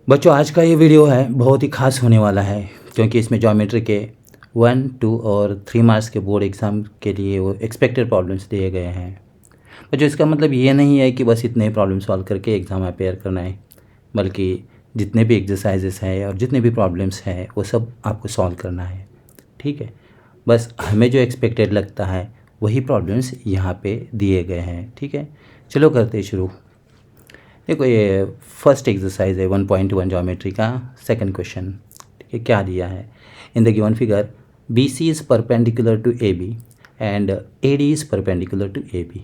बच्चों आज का ये वीडियो है बहुत ही खास होने वाला है क्योंकि इसमें ज्योमेट्री के 1, 2 और 3 मार्क्स के बोर्ड एग्ज़ाम के लिए वो एक्सपेक्टेड प्रॉब्लम्स दिए गए हैं। बच्चों इसका मतलब ये नहीं है कि बस इतने प्रॉब्लम सॉल्व करके एग्ज़ाम अपेयर करना है, बल्कि जितने भी एक्सरसाइजेस हैं और जितने भी प्रॉब्लम्स हैं वो सब आपको सॉल्व करना है। ठीक है, बस हमें जो एक्सपेक्टेड लगता है वही प्रॉब्लम्स यहाँ पे दिए गए हैं। ठीक है, चलो करते शुरू। देखो ये फर्स्ट एक्सरसाइज है 1.1 ज्योमेट्री का सेकंड क्वेश्चन। ठीक है, क्या दिया है? In the given figure BC is perpendicular to AB and AD is perpendicular to AB।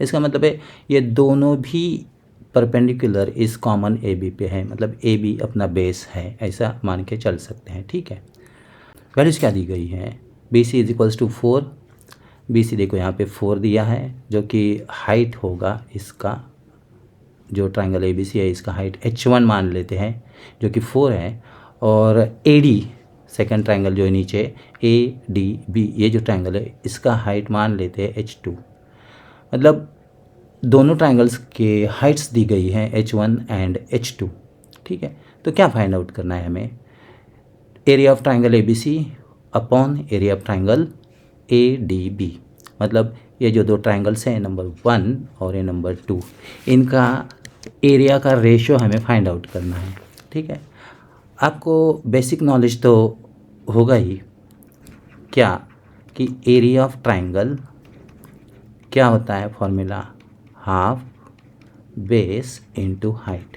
इसका मतलब है ये दोनों भी परपेंडिकुलर इस कॉमन AB पे है, मतलब AB अपना बेस है, ऐसा मान के चल सकते हैं। ठीक है, वैल्यूज़ क्या दी गई है? BC is equals to 4। BC देखो यहाँ पे 4 दिया है जो कि हाइट होगा इसका, जो ट्रायंगल ABC है इसका हाइट H1 मान लेते हैं जो कि 4 है, और AD सेकंड ट्रायंगल जो है नीचे ADB ये जो ट्रायंगल है इसका हाइट मान लेते हैं H2। मतलब दोनों ट्रायंगल्स के हाइट्स दी गई हैं H1 एंड H2। ठीक है, तो क्या फाइंड आउट करना है हमें? Area of triangle ABC upon area of triangle ADB। मतलब ये जो दो ट्रायंगल्स हैं नंबर 1 और ये नंबर 2, इनका एरिया का रेशियो हमें फाइंड आउट करना है। ठीक है, आपको बेसिक नॉलेज तो होगा ही क्या कि एरिया ऑफ ट्रायंगल क्या होता है, formula half base into height.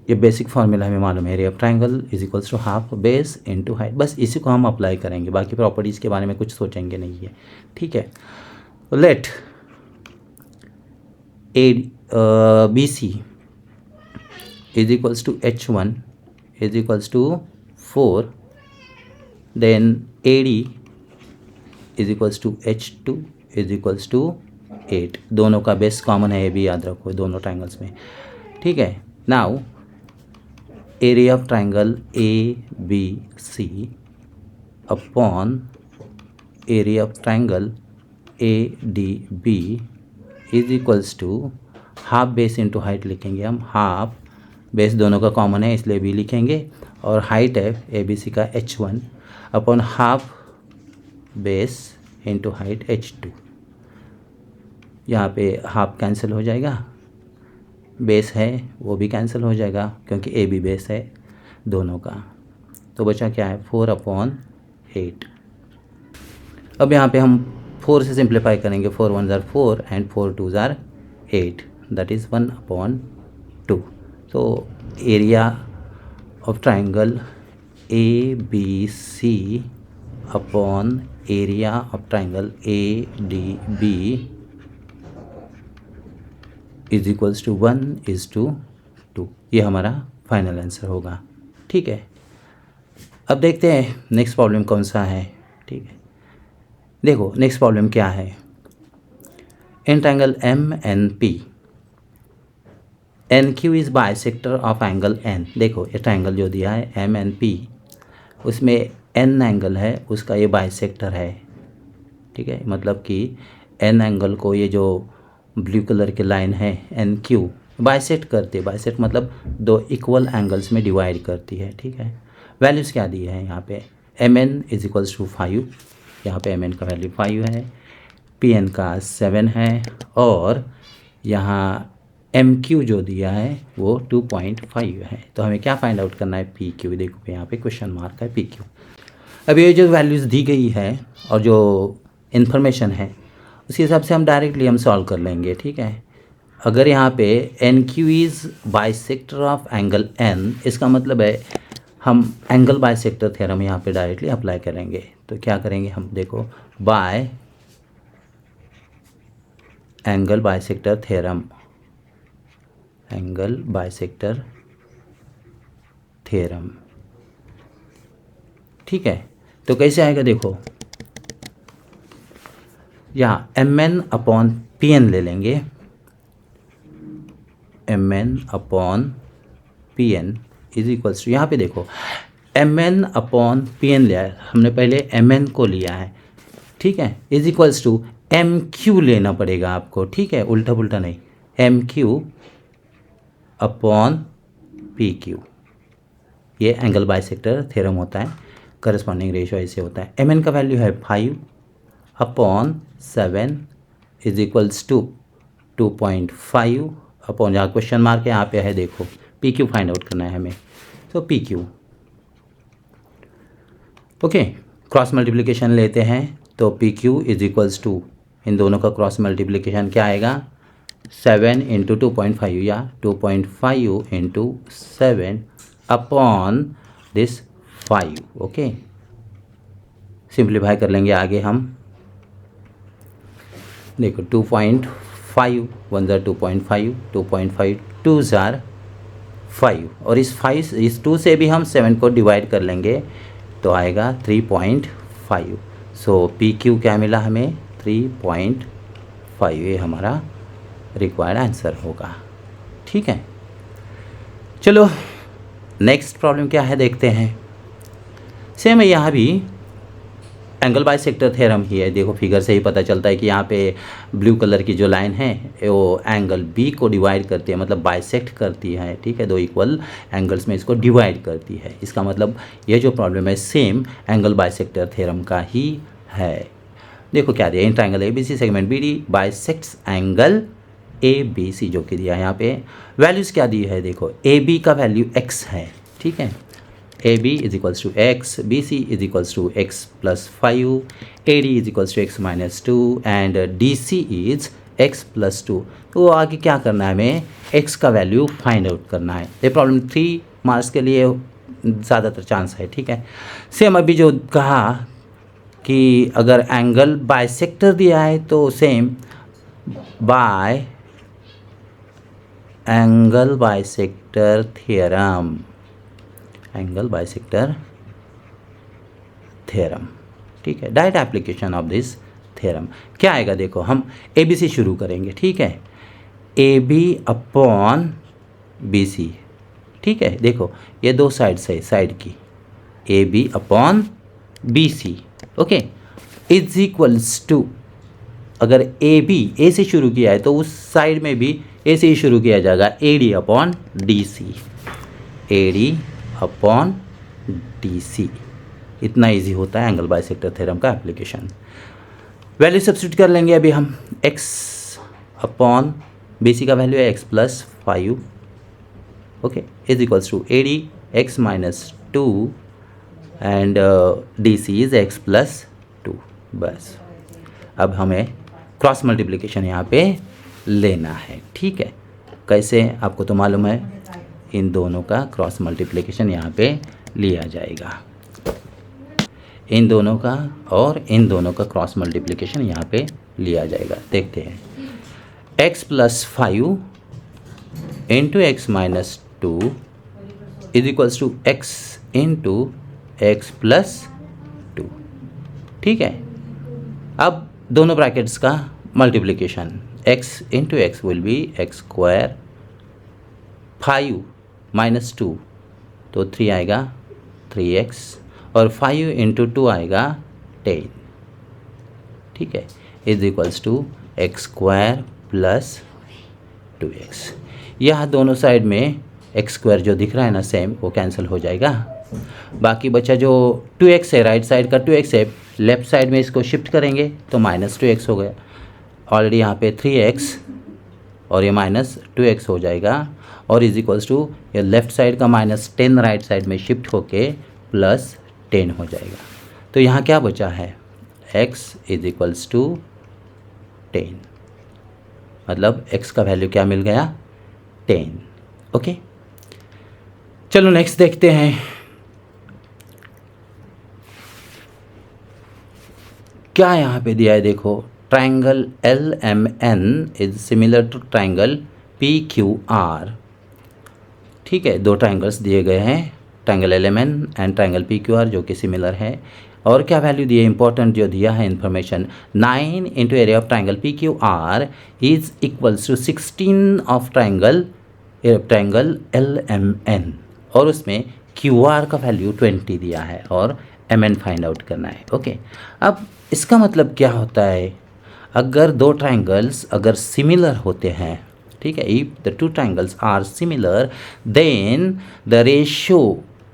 ये बेसिक फार्मूला हमें मालूम है, area of triangle is equals to half base into height. बस इसी को हम अप्लाई करेंगे, बाकी प्रॉपर्टीज़ के बारे में कुछ सोचेंगे नहीं है। ठीक है, late BC is equals to H1 is equals to 4, then AD is equals to H2 is equals to 8। दोनों का बेस कॉमन है, ये भी याद रखो दोनों ट्रायंगल्स में। ठीक है, now area of triangle ABC upon area of triangle ADB is equals to half base into height लिखेंगे हम। हाफ बेस दोनों का कॉमन है इसलिए भी लिखेंगे, और हाइट है ABC का H1 upon half base into height H2। यहाँ पे हाफ कैंसिल हो जाएगा, बेस है वो भी कैंसिल हो जाएगा क्योंकि AB बेस है दोनों का। तो बचा क्या है, 4 अपॉन 8। अब यहाँ पे हम 4 से सिंप्लीफाई करेंगे, 4 1 ज़ार 4 एंड 4 2 ज़ार 8, दैट इज़ 1 अपॉन 2। तो area of triangle ABC upon area of triangle ADB is equals to 1:2। ये हमारा फाइनल आंसर होगा। ठीक है, अब देखते हैं नेक्स्ट प्रॉब्लम कौन सा है। ठीक है, देखो नेक्स्ट प्रॉब्लम क्या है। In triangle MNP NQ is bisector of angle N। देखो ये ट्रायंगल जो दिया है MNP, उसमें N एंगल है, उसका ये बाइसेक्टर है। ठीक है, मतलब कि N एंगल को ये जो ब्लू कलर के लाइन है NQ बाइसेक्ट करती है। बाइसेक्ट मतलब दो इक्वल एंगल्स में डिवाइड करती है। ठीक है, वैल्यूज़ क्या दी है यहाँ पे? MN इज इक्वल्स टू 5, यहाँ पे MN का वैल्यू 5 है, PN का 7 है, और यहाँ MQ जो दिया है वो 2.5 है। तो हमें क्या फाइंड आउट करना है? PQ। देखो यहाँ पे क्वेश्चन मार्क है PQ। अब ये जो वैल्यूज़ दी गई है और जो इन्फॉर्मेशन है उसके हिसाब से हम डायरेक्टली हम सॉल्व कर लेंगे। ठीक है, अगर यहाँ पे NQ is bisector of angle N, इसका मतलब है हम एंगल बाइसेक्टर थ्योरम यहाँ पे डायरेक्टली अप्लाई करेंगे। तो क्या करेंगे हम, देखो bye angle bisector theorem, angle bisector theorem. ठीक है, तो कैसे आएगा देखो, यहाँ MN अपॉन PN ले लेंगे, MN upon PN is equals to, यहाँ पे देखो MN अपॉन PN लिया है हमने, पहले MN को लिया है। ठीक है, इज इक्वल्स टू MQ लेना पड़ेगा आपको। ठीक है, उल्टा पुल्टा नहीं, MQ अपॉन पी क्यू, ये एंगल बाइसेक्टर थ्योरम होता है, करस्पॉन्डिंग रेशियो ऐसे होता है। एम एन का वैल्यू है 5/7 इज इक्वल्स टू 2.5 अपॉन, जहाँ क्वेश्चन मार्क है यहाँ पे है देखो, पी क्यू फाइंड आउट करना है हमें, तो P Q. Okay, cross multiplication लेते हैं तो P Q is equals to, इन दोनों का क्रॉस मल्टीप्लिकेशन क्या आएगा, 7 इंटू 2.5 या 2.5 into 7 upon this 5। Okay, simplify कर लेंगे आगे हम, देखो 2.5 1 ज़ार 2.5, 2.5 2 ज़ार 5, और इस 2 से भी हम 7 को डिवाइड कर लेंगे तो आएगा 3.5। सो पी क्यू क्या मिला हमें, 3.5, ये हमारा रिक्वायर्ड आंसर होगा। ठीक है, चलो नेक्स्ट प्रॉब्लम क्या है देखते हैं। सेम है, यहाँ भी एंगल बाइसेक्टर थ्योरम ही है। देखो फिगर से ही पता चलता है कि यहाँ पे ब्लू कलर की जो लाइन है वो एंगल बी को डिवाइड करती है, मतलब बाइसेक्ट करती है। ठीक है, दो इक्वल एंगल्स में इसको डिवाइड करती है। इसका मतलब ये जो प्रॉब्लम है सेम एंगल बाइसेक्टर थ्योरम का ही है। देखो क्या दिया, in triangle A B C segment B D bisects angle A B C, जो कि दिया है यहाँ पे। वैल्यूज़ क्या दी है देखो, ए बी का वैल्यू x है। ठीक है, A B is equals to x, B C is equals to x plus 5, A D is equals to x minus 2 and D C is x plus 2। तो आगे क्या करना है हमें, x का वैल्यू फाइंड आउट करना है। ये प्रॉब्लम 3 मार्क्स के लिए ज़्यादातर चांस है। ठीक है, सेम अभी जो कहा कि अगर एंगल बाइसेक्टर दिया है तो same bye angle bisector theorem, angle bisector theorem. ठीक है, direct application of this theorem क्या आएगा देखो, हम ए बी सी शुरू करेंगे। ठीक है, A B upon B C. ठीक है, देखो ये दो साइड से साइड की, A B upon B C. Okay, is equals to, अगर ए बी ए से शुरू किया है तो उस साइड में भी ए से ही शुरू किया जाएगा, A D upon D C, A D upon D C. इतना इजी होता है एंगल बाइसेक्टर थ्योरम का एप्लीकेशन। वैल्यू सब्स्टिट्यूट कर लेंगे अभी हम, x अपॉन बी सी का वैल्यू है x plus 5। Okay, is equals to A D x minus 2 and D C is x plus 2। बस अब हमें क्रॉस मल्टीप्लिकेशन यहाँ पे लेना है। ठीक है, कैसे आपको तो मालूम है, इन दोनों का क्रॉस मल्टीप्लिकेशन यहाँ पे लिया जाएगा, इन दोनों का और इन दोनों का क्रॉस मल्टीप्लिकेशन यहाँ पे लिया जाएगा। देखते हैं, x plus 5 into x minus 2 is equals to x into x plus 2। ठीक है, अब दोनों ब्रैकेट्स का multiplication, x into x will be x square, 5 minus 2 तो 3 आएगा 3x, और 5 इंटू 2 आएगा 10। ठीक है, is equals to x square plus 2x। यहाँ दोनों साइड में एक्स स्क्वायर जो दिख रहा है ना सेम, वो कैंसिल हो जाएगा। बाकी बचा जो 2x है, राइट साइड का 2x है, लेफ्ट साइड में इसको शिफ्ट करेंगे तो माइनस 2x हो गया। ऑलरेडी यहाँ पे 3x और ये माइनस 2x हो जाएगा, और इज इक्वल्स टू ये लेफ्ट साइड का माइनस 10 राइट साइड में शिफ्ट होके प्लस 10 हो जाएगा। तो यहाँ क्या बचा है, x इज इक्वल्स टू 10, मतलब x का वैल्यू क्या मिल गया, 10। ओके, चलो नेक्स्ट देखते हैं। क्या यहाँ पे दिया है देखो, triangle L M N is similar to triangle P Q R. ठीक है, दो ट्राइंगल्स दिए गए हैं, triangle L M N and triangle P Q R, जो कि सिमिलर है। और क्या वैल्यू दिए, इंपॉर्टेंट जो दिया है information, 9 into area of triangle P Q R is equals to 16 of triangle L M N, और उसमें क्यू आर का वैल्यू 20 दिया है और एम एन फाइंड आउट करना है। ओके, अब इसका मतलब क्या होता है, अगर दो ट्राइंगल्स अगर सिमिलर होते हैं, ठीक है। If the two triangles are similar then the ratio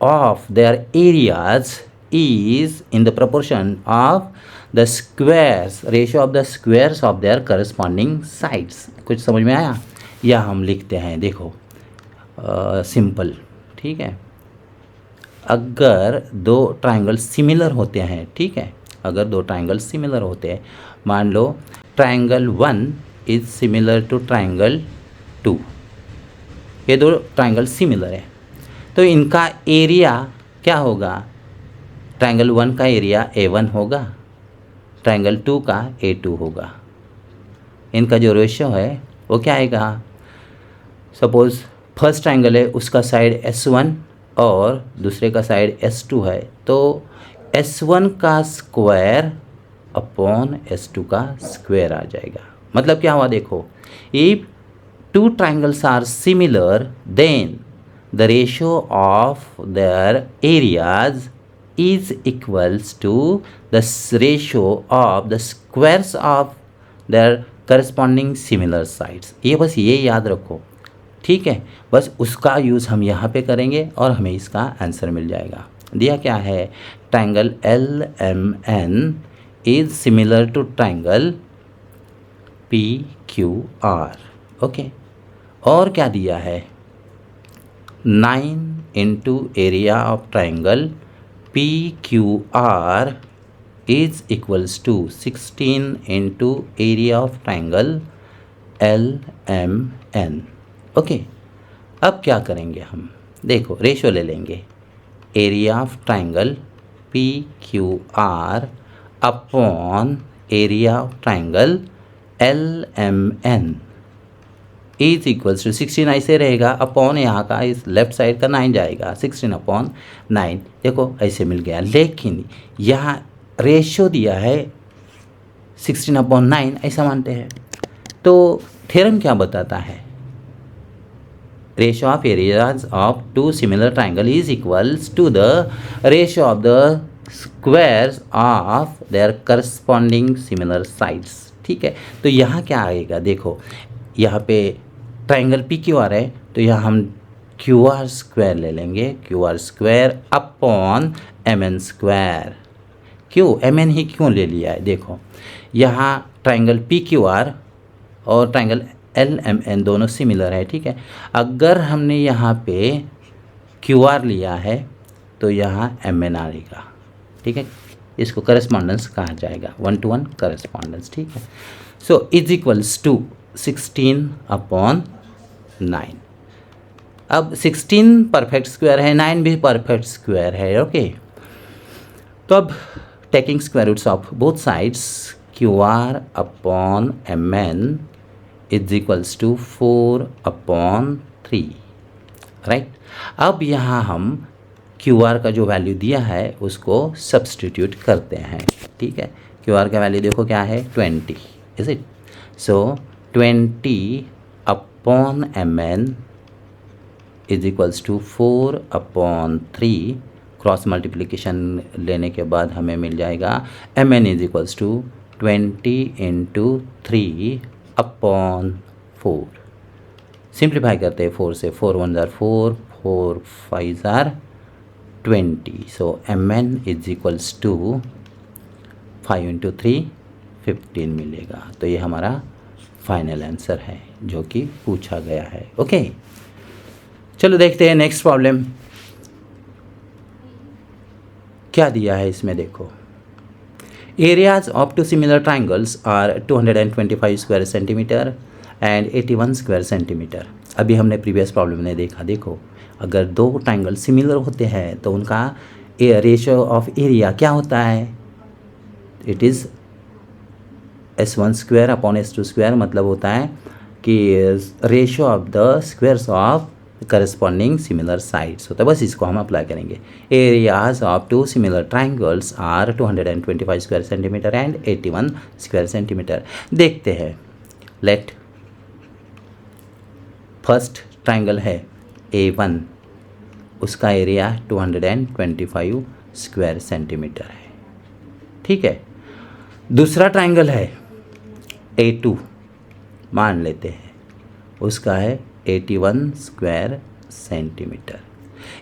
of their areas is in the proportion of the squares, ratio of the squares of their corresponding sides. कुछ समझ में आया? या हम लिखते हैं, देखो सिंपल, ठीक है। अगर दो ट्राइंगल सिमिलर होते हैं, ठीक है, अगर दो ट्राइंगल सिमिलर होते हैं, मान लो triangle 1 is similar to triangle 2, ये दो ट्राइंगल सिमिलर है, तो इनका एरिया क्या होगा? ट्राइंगल 1 का एरिया A1 होगा, ट्राइंगल 2 का A2 होगा। इनका जो रेशियो है वो क्या आएगा? सपोज़ फर्स्ट ट्राइंगल है, उसका साइड S1 और दूसरे का साइड S2 है, तो S1 का स्क्वायर अपॉन S2 का स्क्वायर आ जाएगा। मतलब क्या हुआ? देखो, if two triangles are similar then the ratio of their areas is equals to the ratio of the squares of their corresponding similar sides. ये बस ये याद रखो, ठीक है। बस उसका यूज़ हम यहाँ पे करेंगे और हमें इसका आंसर मिल जाएगा। दिया क्या है? Triangle LMN is similar to triangle PQR, okay. और क्या दिया है? 9 into area of triangle PQR is equals to 16 into area of triangle LMN, okay. अब क्या करेंगे हम? देखो, रेशो ले लेंगे, area of triangle PQR upon area of triangle LMN is equals to 16 ऐसे रहेगा, अपॉन यहाँ का इस लेफ्ट साइड का 9 जाएगा, 16 अपॉन 9। देखो ऐसे मिल गया, लेकिन यहाँ रेशो दिया है 16 अपॉन 9, ऐसा मानते हैं। तो थ्योरम क्या बताता है? Ratio of areas of two similar triangle is equals to the ratio of the squares of their corresponding similar sides, ठीक है। तो यहाँ क्या आएगा? देखो, यहाँ पे ट्राइंगल PQR है, तो यहाँ हम QR स्क्वायर ले लेंगे, QR square upon MN square. क्यों MN ही क्यों ले लिया है? देखो, यहाँ ट्राइंगल PQR और ट्राइंगल LMN दोनों सिमिलर है, ठीक है। अगर हमने यहाँ पे QR लिया है तो यहाँ MN आएगा, ठीक है। इसको करस्पॉन्डेंस कहा जाएगा, 1-to-1 करस्पॉन्डेंस, ठीक है। So is equals to 16 upon 9। अब 16 परफेक्ट स्क्वायर है, 9 भी परफेक्ट स्क्वायर है, ओके। तो अब taking square roots of both sides, QR upon MN is equals to 4/3, right. अब यहाँ हम QR का जो वैल्यू दिया है उसको सब्सटीट्यूट करते हैं, ठीक है। QR का वैल्यू देखो क्या है? 20, is it? So 20 upon MN is equals to 4/3। Cross multiplication लेने के बाद हमें मिल जाएगा MN is equals to 20 into 3 upon 4। Simplify करते हैं 4 से, 4 1 जार 4, 4 5 जार 20। So MN is equals to 5 into 3 15 मिलेगा। तो ये हमारा फाइनल आंसर है जो कि पूछा गया है, ओके। चलो देखते हैं नेक्स्ट प्रॉब्लम क्या दिया है इसमें। देखो, areas of two similar triangles are 225 square centimetre and 81 square centimetre. अभी हमने प्रीवियस प्रॉब्लम में देखा, देखो अगर दो ट्राइंगल सिमिलर होते हैं तो उनका रेशियो ऑफ एरिया क्या होता है? It is S1 square upon S2 square. मतलब होता है कि ratio of the squares of corresponding similar sides होता है। बस इसको हम अप्लाई करेंगे। Areas of two similar triangles are 225 square centimetre and 81 square centimetre. देखते हैं, लेट फर्स्ट ट्राइंगल है A1, उसका एरिया 225 स्क्वायर सेंटीमीटर है, ठीक है। दूसरा ट्राइंगल है A2, मान लेते हैं उसका है 81 square centimetre.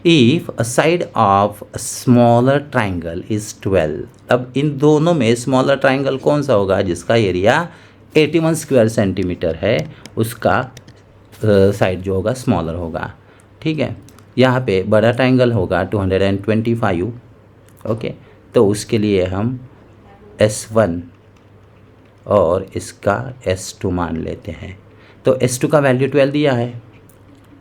If a side of smaller triangle is 12, अब इन दोनों में स्मॉलर ट्राइंगल कौन सा होगा जिसका एरिया 81 स्क्वायर सेंटीमीटर है, उसका साइड जो होगा स्मॉलर होगा। ठीक है, यहाँ पे बड़ा ट्राइंगल होगा 225। ओके, तो उसके लिए हम S1 और इसका S2 मान लेते हैं। तो S2 का वैल्यू 12 दिया है।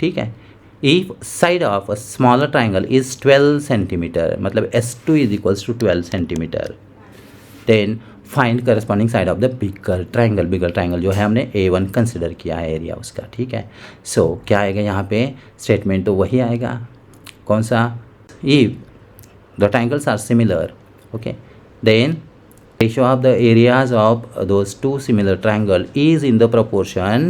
ठीक है, if side of a smaller triangle is 12 centimetre, मतलब S2 is equals to 12 centimetre, then find corresponding side of the bigger triangle. Bigger triangle जो है हमने A1 कंसिडर किया है एरिया उसका। ठीक है, सो क्या आएगा यहाँ पे स्टेटमेंट, तो वही आएगा कौन सा, if the triangles are similar, okay, then ratio of the areas of those two similar triangle is in the proportion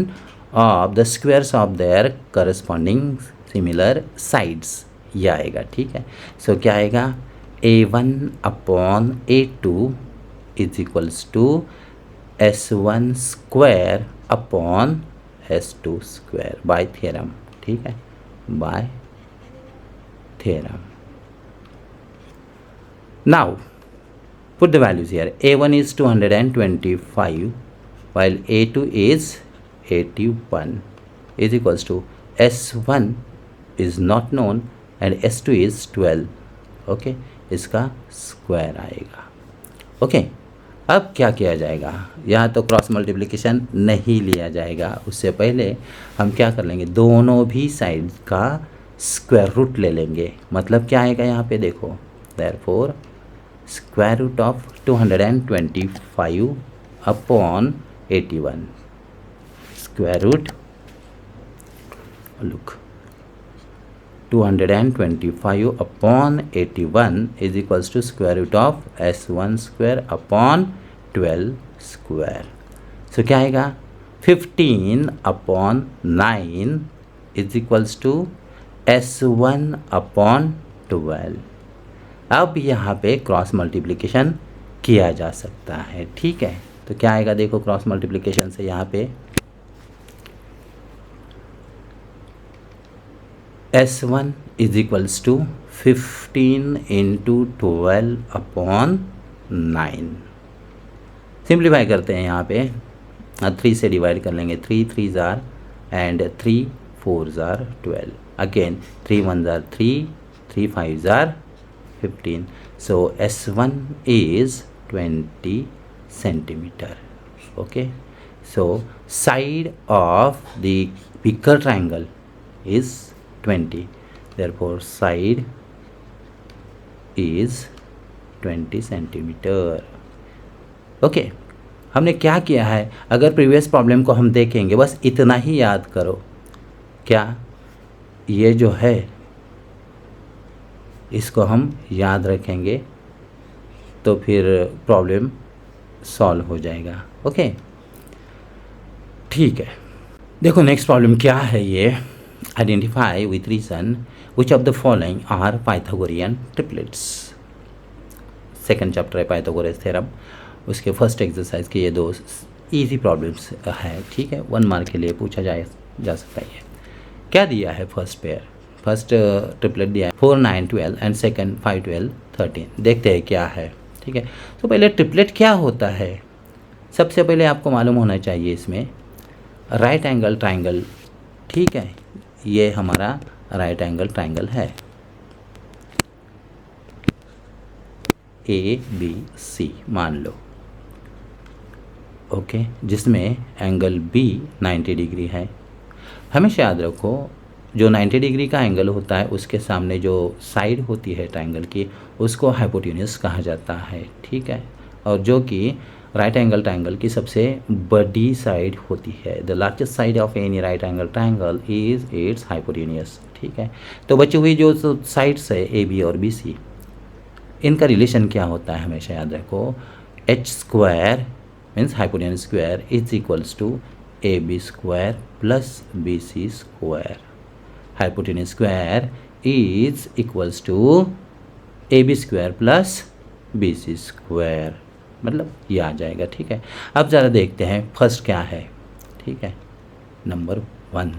of the squares of their corresponding similar sides, ये आएगा। ठीक है, सो क्या आएगा, A1 upon A2 is equals to S1 square upon S2 square by theorem. ठीक है, by theorem. Now put the values here. A1 is 225 while A2 is 81 is equals to S1 is not known and S2 is 12. Okay, इसका square आएगा। Okay, अब क्या किया जाएगा, यहाँ तो क्रॉस मल्टीप्लिकेशन नहीं लिया जाएगा, उससे पहले हम क्या कर लेंगे, दोनों भी साइड का स्क्वायर रूट ले लेंगे। मतलब क्या आएगा यहाँ पे देखो, therefore square root of 225 upon 81, square root, look, 225 upon 81 is equals to square root of S1 square upon 12 square. So क्या आएगा, 15 upon 9 is equals to S1 upon 12। अब यहाँ पे क्रॉस मल्टीप्लिकेशन किया जा सकता है। ठीक है, तो क्या आएगा देखो, क्रॉस मल्टीप्लिकेशन से यहाँ पे S1 is equals to 15 into 12 upon 9। Simplify करते हैं यहाँ पे, 3 से डिवाइड कर लेंगे, 3 3 jar and 3 4 jar 12, again 3 1 jar 3, 3 5 jar 15. So S1 is 20 centimeter. Okay, so side of the bigger triangle is 20, therefore side is 20 centimeter. Okay, हमने क्या किया है, अगर प्रीवियस प्रॉब्लम को हम देखेंगे, बस इतना ही याद करो, क्या ये जो है इसको हम याद रखेंगे तो फिर प्रॉब्लम सॉल्व हो जाएगा। ओके, ठीक है, देखो नेक्स्ट प्रॉब्लम क्या है ये, identify with reason which of the following are Pythagorean triplets. Second chapter है पाइथागोरस थ्योरम, उसके फर्स्ट एक्सरसाइज के ये 2 इजी प्रॉब्लम्स है। ठीक है, 1 मार्क के लिए पूछा जा सकता है। क्या दिया है, फर्स्ट पेयर, फर्स्ट ट्रिपलेट दिया है 4 9 12 एंड सेकंड 5 12 13। देखते हैं क्या है। ठीक है, तो पहले ट्रिपलेट क्या होता है, सबसे पहले आपको मालूम होना चाहिए इसमें राइट एंगल ट्राइंगल। ठीक है, ये हमारा राइट एंगल ट्राइंगल है ABC मान लो। ओके, जिसमें एंगल B 90 डिग्री है। हमेशा याद रखो, जो 90 डिग्री का एंगल होता है उसके सामने जो साइड होती है ट्राइंगल की, उसको हाइपोटेन्यूस कहा जाता है। ठीक है, और जो कि राइट एंगल ट्राइंगल की सबसे बड़ी साइड होती है। The largest side of any right angle triangle is it's hypotenuse. ठीक है, तो बची हुई जो साइड्स है AB और BC, इनका रिलेशन क्या होता है, हमेशा याद रखो, h square means hypotenuse square is equals to AB square plus BC square. Hypotenuse square is equals to AB square plus BC square, मतलब ये आ जाएगा। ठीक है, अब ज़रा देखते हैं फर्स्ट क्या है। ठीक है, नंबर 1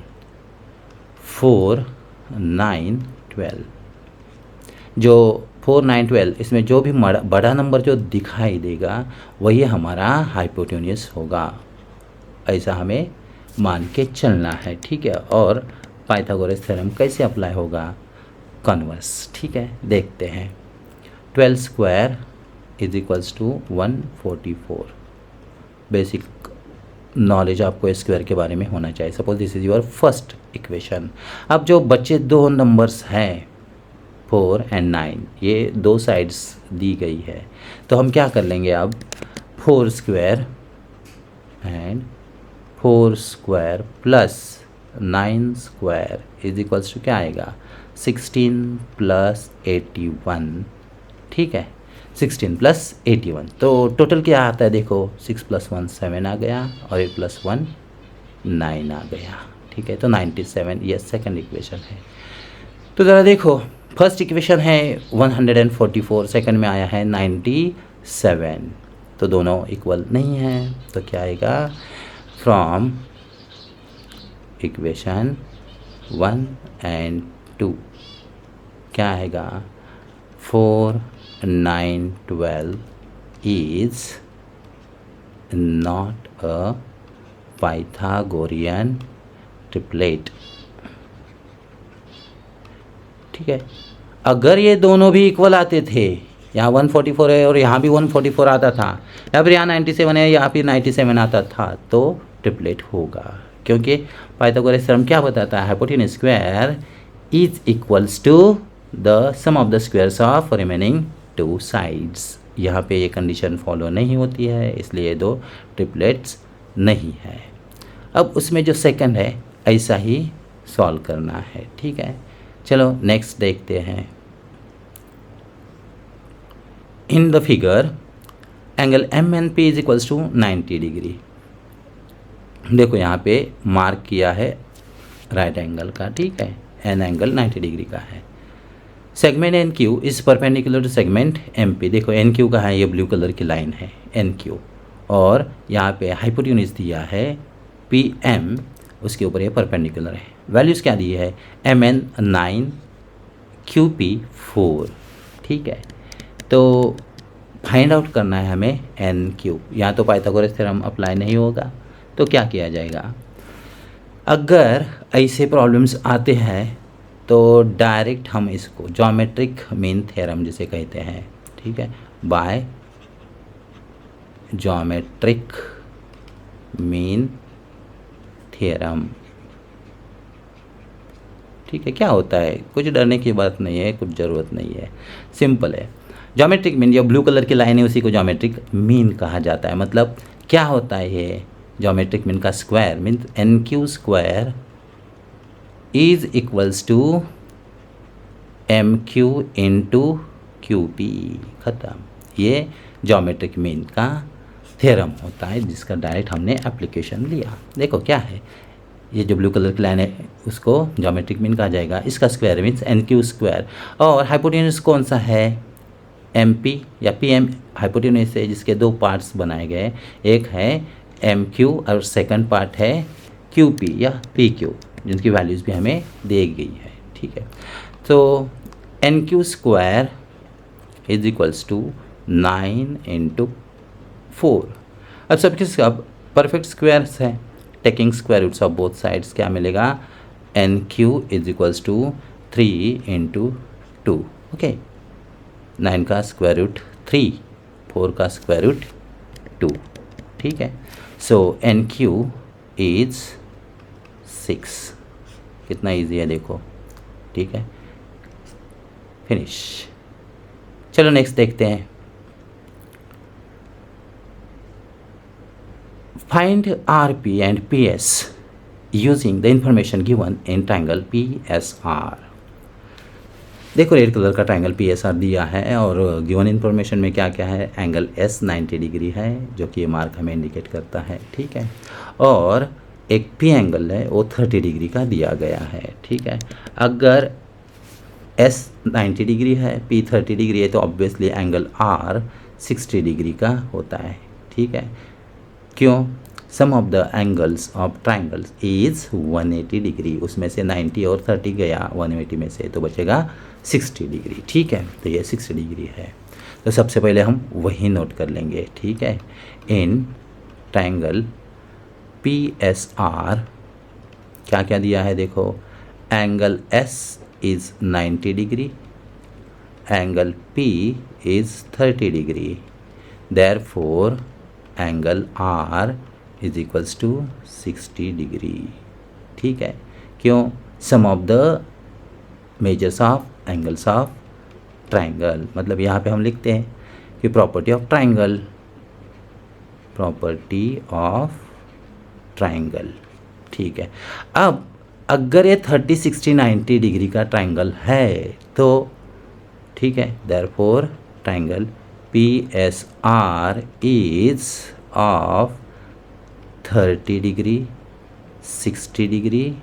4 9 12। जो 4 9 12 इसमें जो भी बड़ा नंबर जो दिखाई देगा वही हमारा हाइपोटेन्यूस होगा, ऐसा हमें मान के चलना है, ठीक है। और पाइथागोरस थ्योरम कैसे अप्लाई होगा, कन्वर्स, ठीक है। देखते हैं 12 square is equals to 144। Basic knowledge आपको स्क्वायर के बारे में होना चाहिए। Suppose this is your first equation. अब जो बचे दो नंबर्स हैं 4 एंड 9, ये दो साइड्स दी गई है, तो हम क्या कर लेंगे अब 4 square and 4 square plus 9 square is equals to क्या आएगा 16 प्लस 81, ठीक है। 16 प्लस 81 तो टोटल क्या आता है देखो 6 प्लस 1 7 आ गया और 8 प्लस 1 9 आ गया, ठीक है। तो 97 ये सेकंड इक्वेशन है। तो ज़रा देखो फर्स्ट इक्वेशन है 144, सेकंड में आया है 97, तो दोनों इक्वल नहीं हैं, तो क्या आएगा फ्रॉम इक्वेशन 1 एंड 2 क्या आएगा 4 9 12 is not a Pythagorean triplet, ठीक है। अगर ये दोनों भी इक्वल आते थे, यहाँ 144 है और यहाँ भी 144 आता था, या फिर यहाँ 97 है यहाँ फिर 97 आता था, तो ट्रिपलेट होगा, क्योंकि पाइथागोरस थ्योरम क्या बताता है hypotenuse square is equals to the sum of the squares of remaining two sides. यहाँ पे ये कंडीशन फॉलो नहीं होती है, इसलिए दो ट्रिपलेट्स नहीं है। अब उसमें जो सेकंड है ऐसा ही सॉल्व करना है, ठीक है। चलो नेक्स्ट देखते हैं। In the figure angle M N P is equals to 90 degree. देखो यहाँ पे मार्क किया है राइट एंगल का, ठीक है। एन एंगल 90 डिग्री का है। Segment N Q is perpendicular to segment M P. देखो एन क्यू का है, ये ब्लू कलर की लाइन है एन क्यू, और यहाँ पे हाइपोटेन्यूज दिया है पी एम, उसके ऊपर ये परपेंडिकुलर है। वैल्यूज़ क्या दी है एम एन 9 क्यू पी 4, ठीक है। तो फाइंड आउट करना है हमें एन क्यू। यहाँ तो पाइथागोरस थ्योरम अप्लाई नहीं होगा, तो क्या किया जाएगा, अगर ऐसे प्रॉब्लम्स आते हैं तो डायरेक्ट हम इसको ज्योमेट्रिक मीन थ्योरम जिसे कहते हैं, ठीक है, बाय ज्योमेट्रिक मीन थ्योरम, ठीक है। क्या होता है, कुछ डरने की बात नहीं है, कुछ ज़रूरत नहीं है, सिंपल है। ज्योमेट्रिक मीन, जो ब्लू कलर की लाइन है उसी को ज्योमेट्रिक मीन कहा जाता है। मतलब क्या होता है ये ज्योमेट्रिक मीन का square means N Q square is equals to M Q into Q P, ख़त्म। ये ज्योमेट्रिक मीन का थ्योरम होता है जिसका डायरेक्ट हमने एप्लीकेशन लिया। देखो क्या है, ये जो ब्लू कलर की लाइन है उसको ज्योमेट्रिक मीन कहा जाएगा, इसका square means N Q square. और हाइपोटेन्यूज कौन सा है एम पी या पी एम। हाइपोटेन्यूज से जिसके दो पार्ट्स बनाए गए, एक है एम क्यू और सेकंड पार्ट है क्यू पी या पी क्यू, जिनकी वैल्यूज़ भी हमें दी गई है, ठीक है। तो N Q square is equals to 9 into 4। अब सबके सब परफेक्ट स्क्वायर्स हैं, taking square roots of both sides क्या मिलेगा N Q is equals to 3 into 2, okay. 9 का स्क्वायर रूट 3, 4 का स्क्वायर रूट 2, ठीक है। सो एन क्यू इज 6। कितना ईजी है देखो, ठीक है, फिनिश। चलो नेक्स्ट देखते हैं। Find R P and P S using the information given in triangle P S R. देखो रेड कलर का ट्राइंगल पी एस आर दिया है और गिवन इन्फॉर्मेशन में क्या क्या है, एंगल एस 90 डिग्री है जो कि ये मार्क हमें इंडिकेट करता है, ठीक है। और एक पी एंगल है वो 30 डिग्री का दिया गया है, ठीक है। अगर एस 90 डिग्री है, पी 30 डिग्री है, तो ऑब्वियसली एंगल आर 60 डिग्री का होता है, ठीक है। क्यों sum of the angles of triangles is 180 degree, उसमें से 90 और 30 गया 180 में से, तो बचेगा 60 डिग्री। ठीक है, तो ये 60 डिग्री है। तो सबसे पहले हम वही नोट कर लेंगे। ठीक है, इन ट्राइंगल PSR क्या क्या दिया है देखो, angle S is 90 degree, angle P is 30 degree, therefore angle R is equals to 60 degree. ठीक है, क्यों? Sum of the measures of angles of triangle, मतलब यहाँ पे हम लिखते हैं कि property of triangle, property of triangle. ठीक है, अब अगर ये 30, 60, 90 डिग्री का ट्राइंगल है तो ठीक है, therefore triangle PSR is of 30 degree, 60 degree,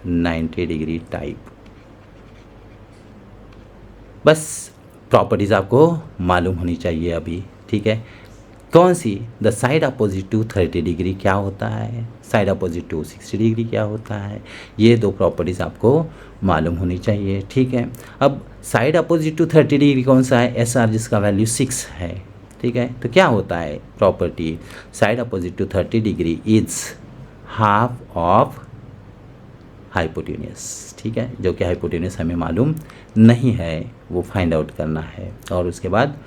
90 degree type. बस प्रॉपर्टीज़ आपको मालूम होनी चाहिए अभी। ठीक है, कौन सी? The side opposite to 30 degree क्या होता है, साइड अपोजिट टू 60 डिग्री क्या होता है, ये दो प्रॉपर्टीज़ आपको मालूम होनी चाहिए। ठीक है, अब साइड अपोजिट टू 30 डिग्री कौन सा है? SR, जिसका वैल्यू 6 है। ठीक है, तो क्या होता है property? Side opposite to 30 degree is half of hypotenuse. ठीक है, जो कि हाइपोटेन्यूस हमें मालूम नहीं है, वो फाइंड आउट करना है, और उसके बाद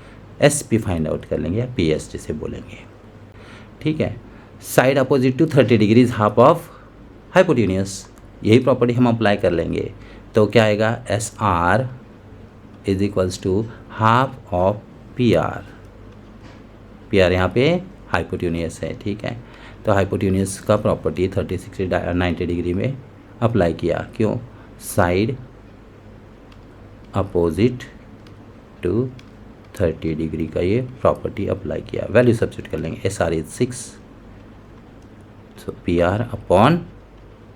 SP फाइंड आउट कर लेंगे, या PS जिसे बोलेंगे। ठीक है, side opposite to 30 degree is half of hypotenuse, यही प्रॉपर्टी हम अप्लाई कर लेंगे, तो क्या आएगा? SR is equals to half of PR। PR यहाँ पे हाइपोटेन्यूस है। ठीक है, तो हाइपोटेन्यूस का प्रॉपर्टी 30, 60, 90 डिग्री में अप्लाई किया, क्यों? साइड अपोजिट टू 30 डिग्री का ये प्रॉपर्टी अप्लाई किया, वैल्यू सब्स्टिट्यूट कर लेंगे। SR is 6, so PR upon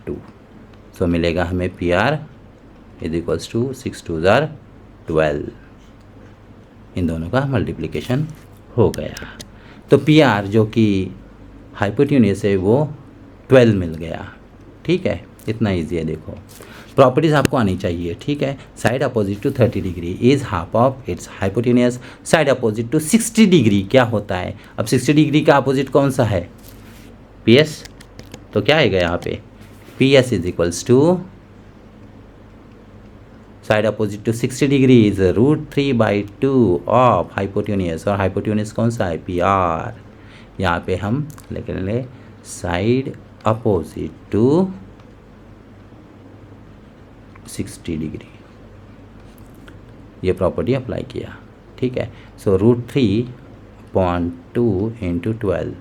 2, सो मिलेगा हमें PR इज इक्वल्स टू 6 2 12, इन दोनों का मल्टीप्लिकेशन हो गया, तो PR जो कि हाइपोटेन्यूस है वो 12 मिल गया। ठीक है, इतना ईजी है। देखो प्रॉपर्टीज़ आपको आनी चाहिए। ठीक है, side opposite to 30 degree is half of its hypotenuse, side opposite to 60 degree क्या होता है? अब 60 डिग्री का अपोजिट कौन सा है? PS, तो क्या आएगा यहाँ पे? PS is equals to side opposite to 60 degree is √3/2 of hypotenuse, और हाइपोटेन्यूस कौन सा है? PR। यहाँ पे हम लिख लेंगे साइड अपोजिट टू 60 डिग्री, ये प्रॉपर्टी अप्लाई किया। ठीक है, सो √3/2 इंटू 12,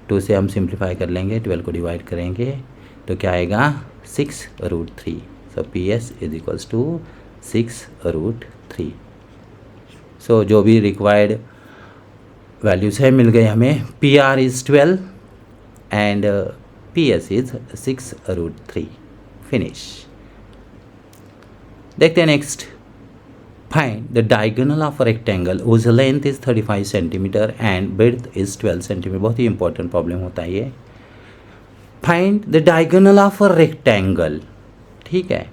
2 से हम सिंप्लीफाई कर लेंगे, 12 को डिवाइड करेंगे तो क्या आएगा? 6√3, सो PS इज इक्वल्स टू 6√3। सो जो भी रिक्वायर्ड वैल्यूज़ है मिल गए हमें। PR is 12 and PS is 6√3। Finish. देखते हैं next. Find the diagonal of a rectangle whose length is 35 centimetre and width is 12 centimetre. बहुत ही इंपॉर्टेंट प्रॉब्लम होता है ये। Find the diagonal of a rectangle, ठीक है,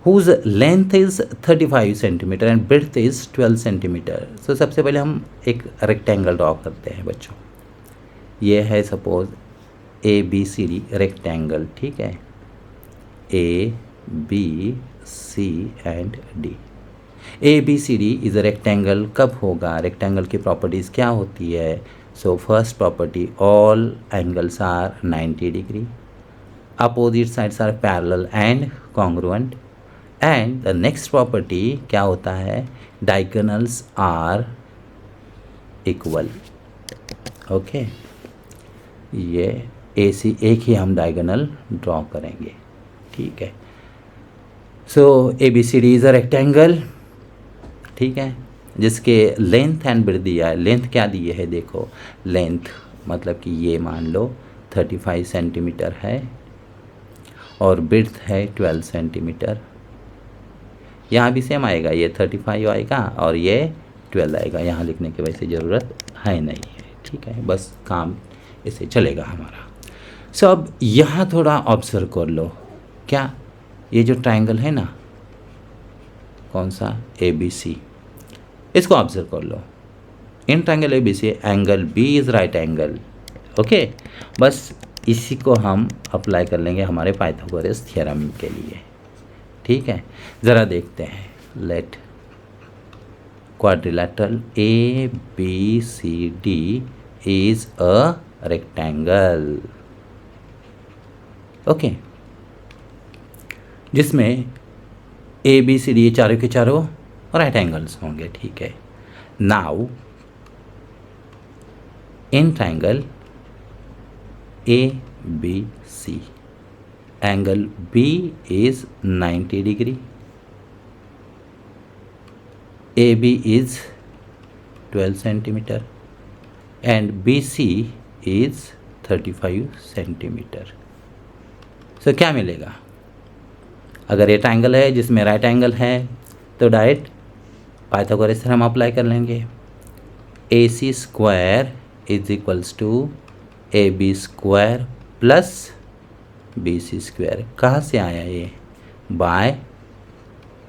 whose length is 35 centimetre and width is 12 centimetre. सो सबसे पहले हम एक रेक्टेंगल ड्रॉ करते हैं बच्चों। ये है सपोज ABCD रेक्टेंगल, ठीक है, ABC and D। ABCD is a rectangle कब होगा? रेक्टेंगल की प्रॉपर्टीज़ क्या होती है? So first property, all angles are 90 degree, opposite sides are parallel and congruent, and the next property क्या होता है? Diagonals are equal. ओके, ये AC एक ही हम डायगोनल ड्रॉ करेंगे, ठीक है। सो ABCD इज़ अ रेक्टेंगल, ठीक है, जिसके लेंथ एंड ब्रेड्थ दिया है। लेंथ क्या दी है? देखो लेंथ मतलब कि ये मान लो 35 सेंटीमीटर है और ब्रेड्थ है 12 सेंटीमीटर। यहाँ भी सेम आएगा, ये 35 आएगा और ये 12 आएगा। यहाँ लिखने की वैसे ज़रूरत है नहीं है, ठीक है, बस काम इससे चलेगा हमारा। सो अब यहाँ थोड़ा ऑब्जर्व कर लो, क्या ये जो ट्राइंगल है ना, कौन सा, ABC, इसको ऑब्जर्व कर लो। In triangle ABC angle B is right angle. Okay, बस इसी को हम अप्लाई कर लेंगे हमारे पाइथागोरस थ्योरम के लिए। ठीक है, ज़रा देखते हैं। Let quadrilateral ABCD is a rectangle. Okay, जिसमें ABCD ये चारों के चारों राइट एंगल्स होंगे। ठीक है, now in triangle ABC angle B is 90 degree, AB is 12 centimeter and BC is 35 centimeter। सो क्या मिलेगा? अगर ये ट्राइंगल है जिसमें राइट एंगल है तो डायरेक्ट पाइथागोरस थ्योरम अप्लाई कर लेंगे। AC square is equals to AB square plus BC square. कहाँ से आया ये? By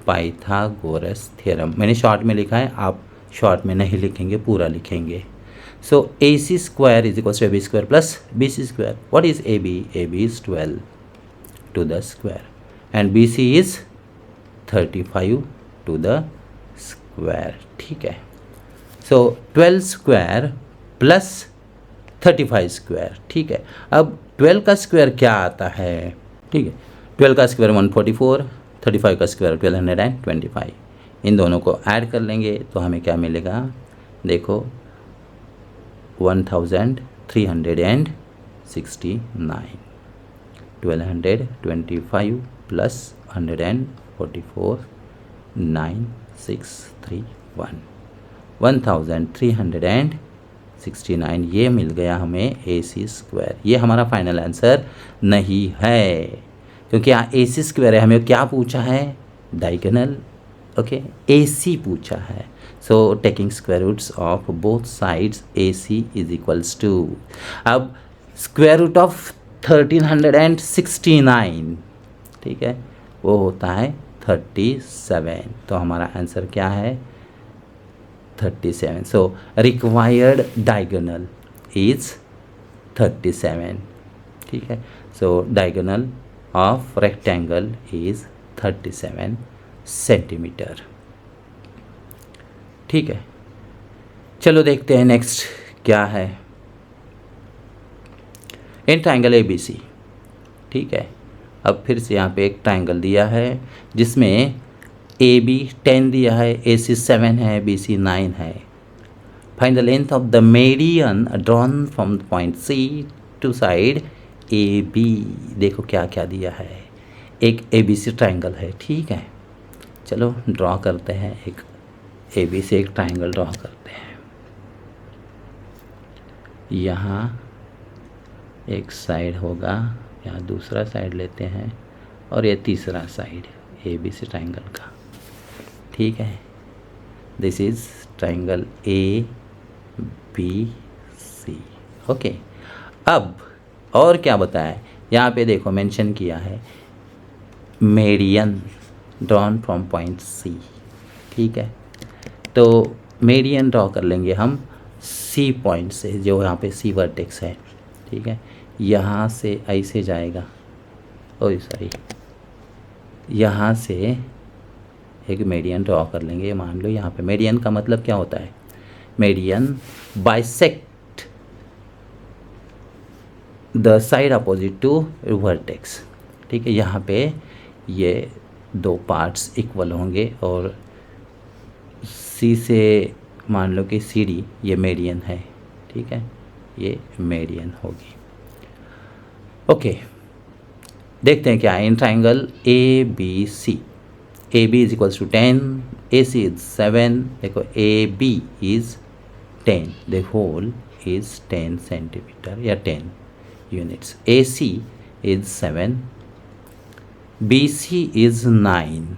Pythagoras theorem. मैंने शॉर्ट में लिखा है, आप शॉर्ट में नहीं लिखेंगे, पूरा लिखेंगे। So AC square is equals to AB square plus BC square. What is AB? AB is 12 to the square and BC is 35 to the square। ठीक है, सो 12 स्क्वायर प्लस 35 स्क्वायर। ठीक है, अब 12 का स्क्वायर क्या आता है? ठीक है, 12 का स्क्वायर 144, 35 का स्क्वायर 1225। इन दोनों को ऐड कर लेंगे तो हमें क्या मिलेगा? देखो 1369। 1225 प्लस 144 9631 1369 ये मिल गया हमें AC स्क्वायर। ये हमारा फाइनल आंसर नहीं है क्योंकि यहाँ AC स्क्वायर है। हमें क्या पूछा है? डायगोनल। ओके, AC पूछा है। So taking square roots of both sides AC is equals to, अब स्क्वायर रूट ऑफ 1369, ठीक है, वो होता है 37। तो हमारा आंसर क्या है? 37। So required diagonal is 37। ठीक है, so diagonal of rectangle is 37 centimetre. ठीक है, चलो देखते हैं नेक्स्ट क्या है। In triangle ABC। ठीक है, अब फिर से यहाँ पे एक ट्राइंगल दिया है जिसमें AB 10 दिया है, AC 7 है, BC 9 है। Find the length of the median drawn from point C to side AB। देखो क्या क्या दिया है, एक ABC ट्राइंगल है। ठीक है, चलो ड्रॉ करते हैं, एक AB से एक ट्राइंगल ड्रॉ करते हैं। यहाँ एक साइड होगा, यहाँ दूसरा साइड लेते हैं और ये तीसरा साइड ABC ट्राइंगल का। ठीक है, this is triangle ABC। Okay, अब और क्या बताया? यहाँ पे देखो मेंशन किया है median drawn from point C। ठीक है, तो मेडियन ड्रॉ कर लेंगे हम C पॉइंट से, जो यहाँ पे C वर्टेक्स है। ठीक है, यहाँ से ऐसे जाएगा, ओह सॉरी, यहाँ से एक मेडियन ड्रॉ कर लेंगे। मान लो यहाँ पे मेडियन का मतलब क्या होता है? Median bisect the side opposite to vertex. ठीक है, यहाँ पे ये दो पार्ट्स इक्वल होंगे और C से मान लो कि CD ये मेडियन है। ठीक है, ये मेडियन होगी। ओके, देखते हैं क्या है in triangle ABC। AB is equals to 10, AC is 7। देखो AB is 10, the whole is 10 centimetre या 10 units. AC is 7, BC is 9।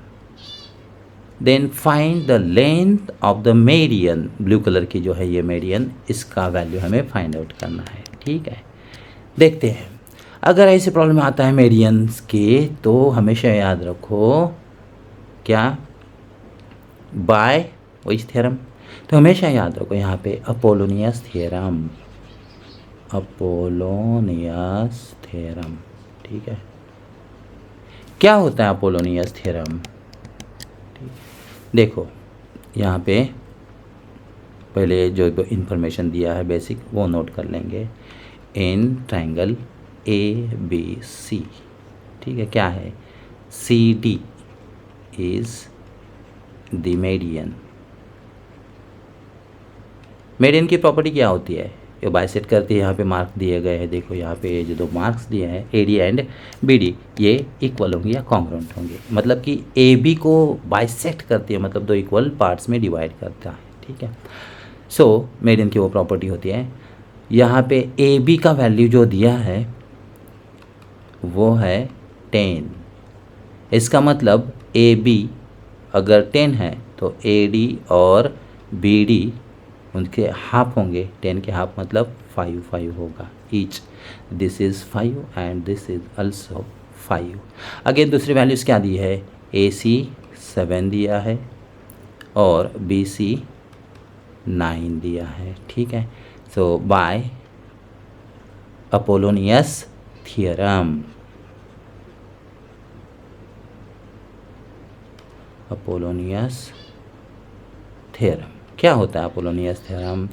Then find the length of the median. Blue colour की जो है ये मेडियन, इसका वैल्यू हमें find out करना है। ठीक है, देखते हैं। अगर ऐसे प्रॉब्लम आता है मेडियंस के, तो हमेशा याद रखो क्या, बाय व्हिच थ्योरम। तो हमेशा याद रखो यहाँ पे अपोलोनियस थ्योरम, अपोलोनियस थ्योरम। ठीक है, क्या होता है अपोलोनियस थ्योरम? देखो यहाँ पे पहले जो इंफॉर्मेशन दिया है बेसिक वो नोट कर लेंगे। इन ट्रायंगल ए बी सी, ठीक है, क्या है, C D is the median. Median की प्रॉपर्टी क्या होती है, ये बाइसेक्ट करती है। यहाँ पे मार्क दिए गए हैं, देखो यहाँ पे जो दो मार्क्स दिए हैं A D and B D, ये इक्वल होंगे या कॉन्ग्रुएंट होंगे। मतलब कि ए बी को बाइसेक्ट करती है, मतलब दो इक्वल पार्ट्स में डिवाइड करता है। ठीक है, सो मीडियन की वो प्रॉपर्टी होती है। यहाँ पे ए बी का वैल्यू जो दिया है वो है 10। इसका मतलब ए बी अगर 10 है तो ए डी और बी डी उनके हाफ होंगे। 10 के हाफ मतलब 5 होगा each. This is 5 and this is also 5। Again दूसरी वैल्यूज़ क्या दी है, ए सी 7 दिया है और बी सी 9 दिया है। ठीक है, so by Apollonius theorem, Apollonius theorem क्या होता है Apollonius theorem,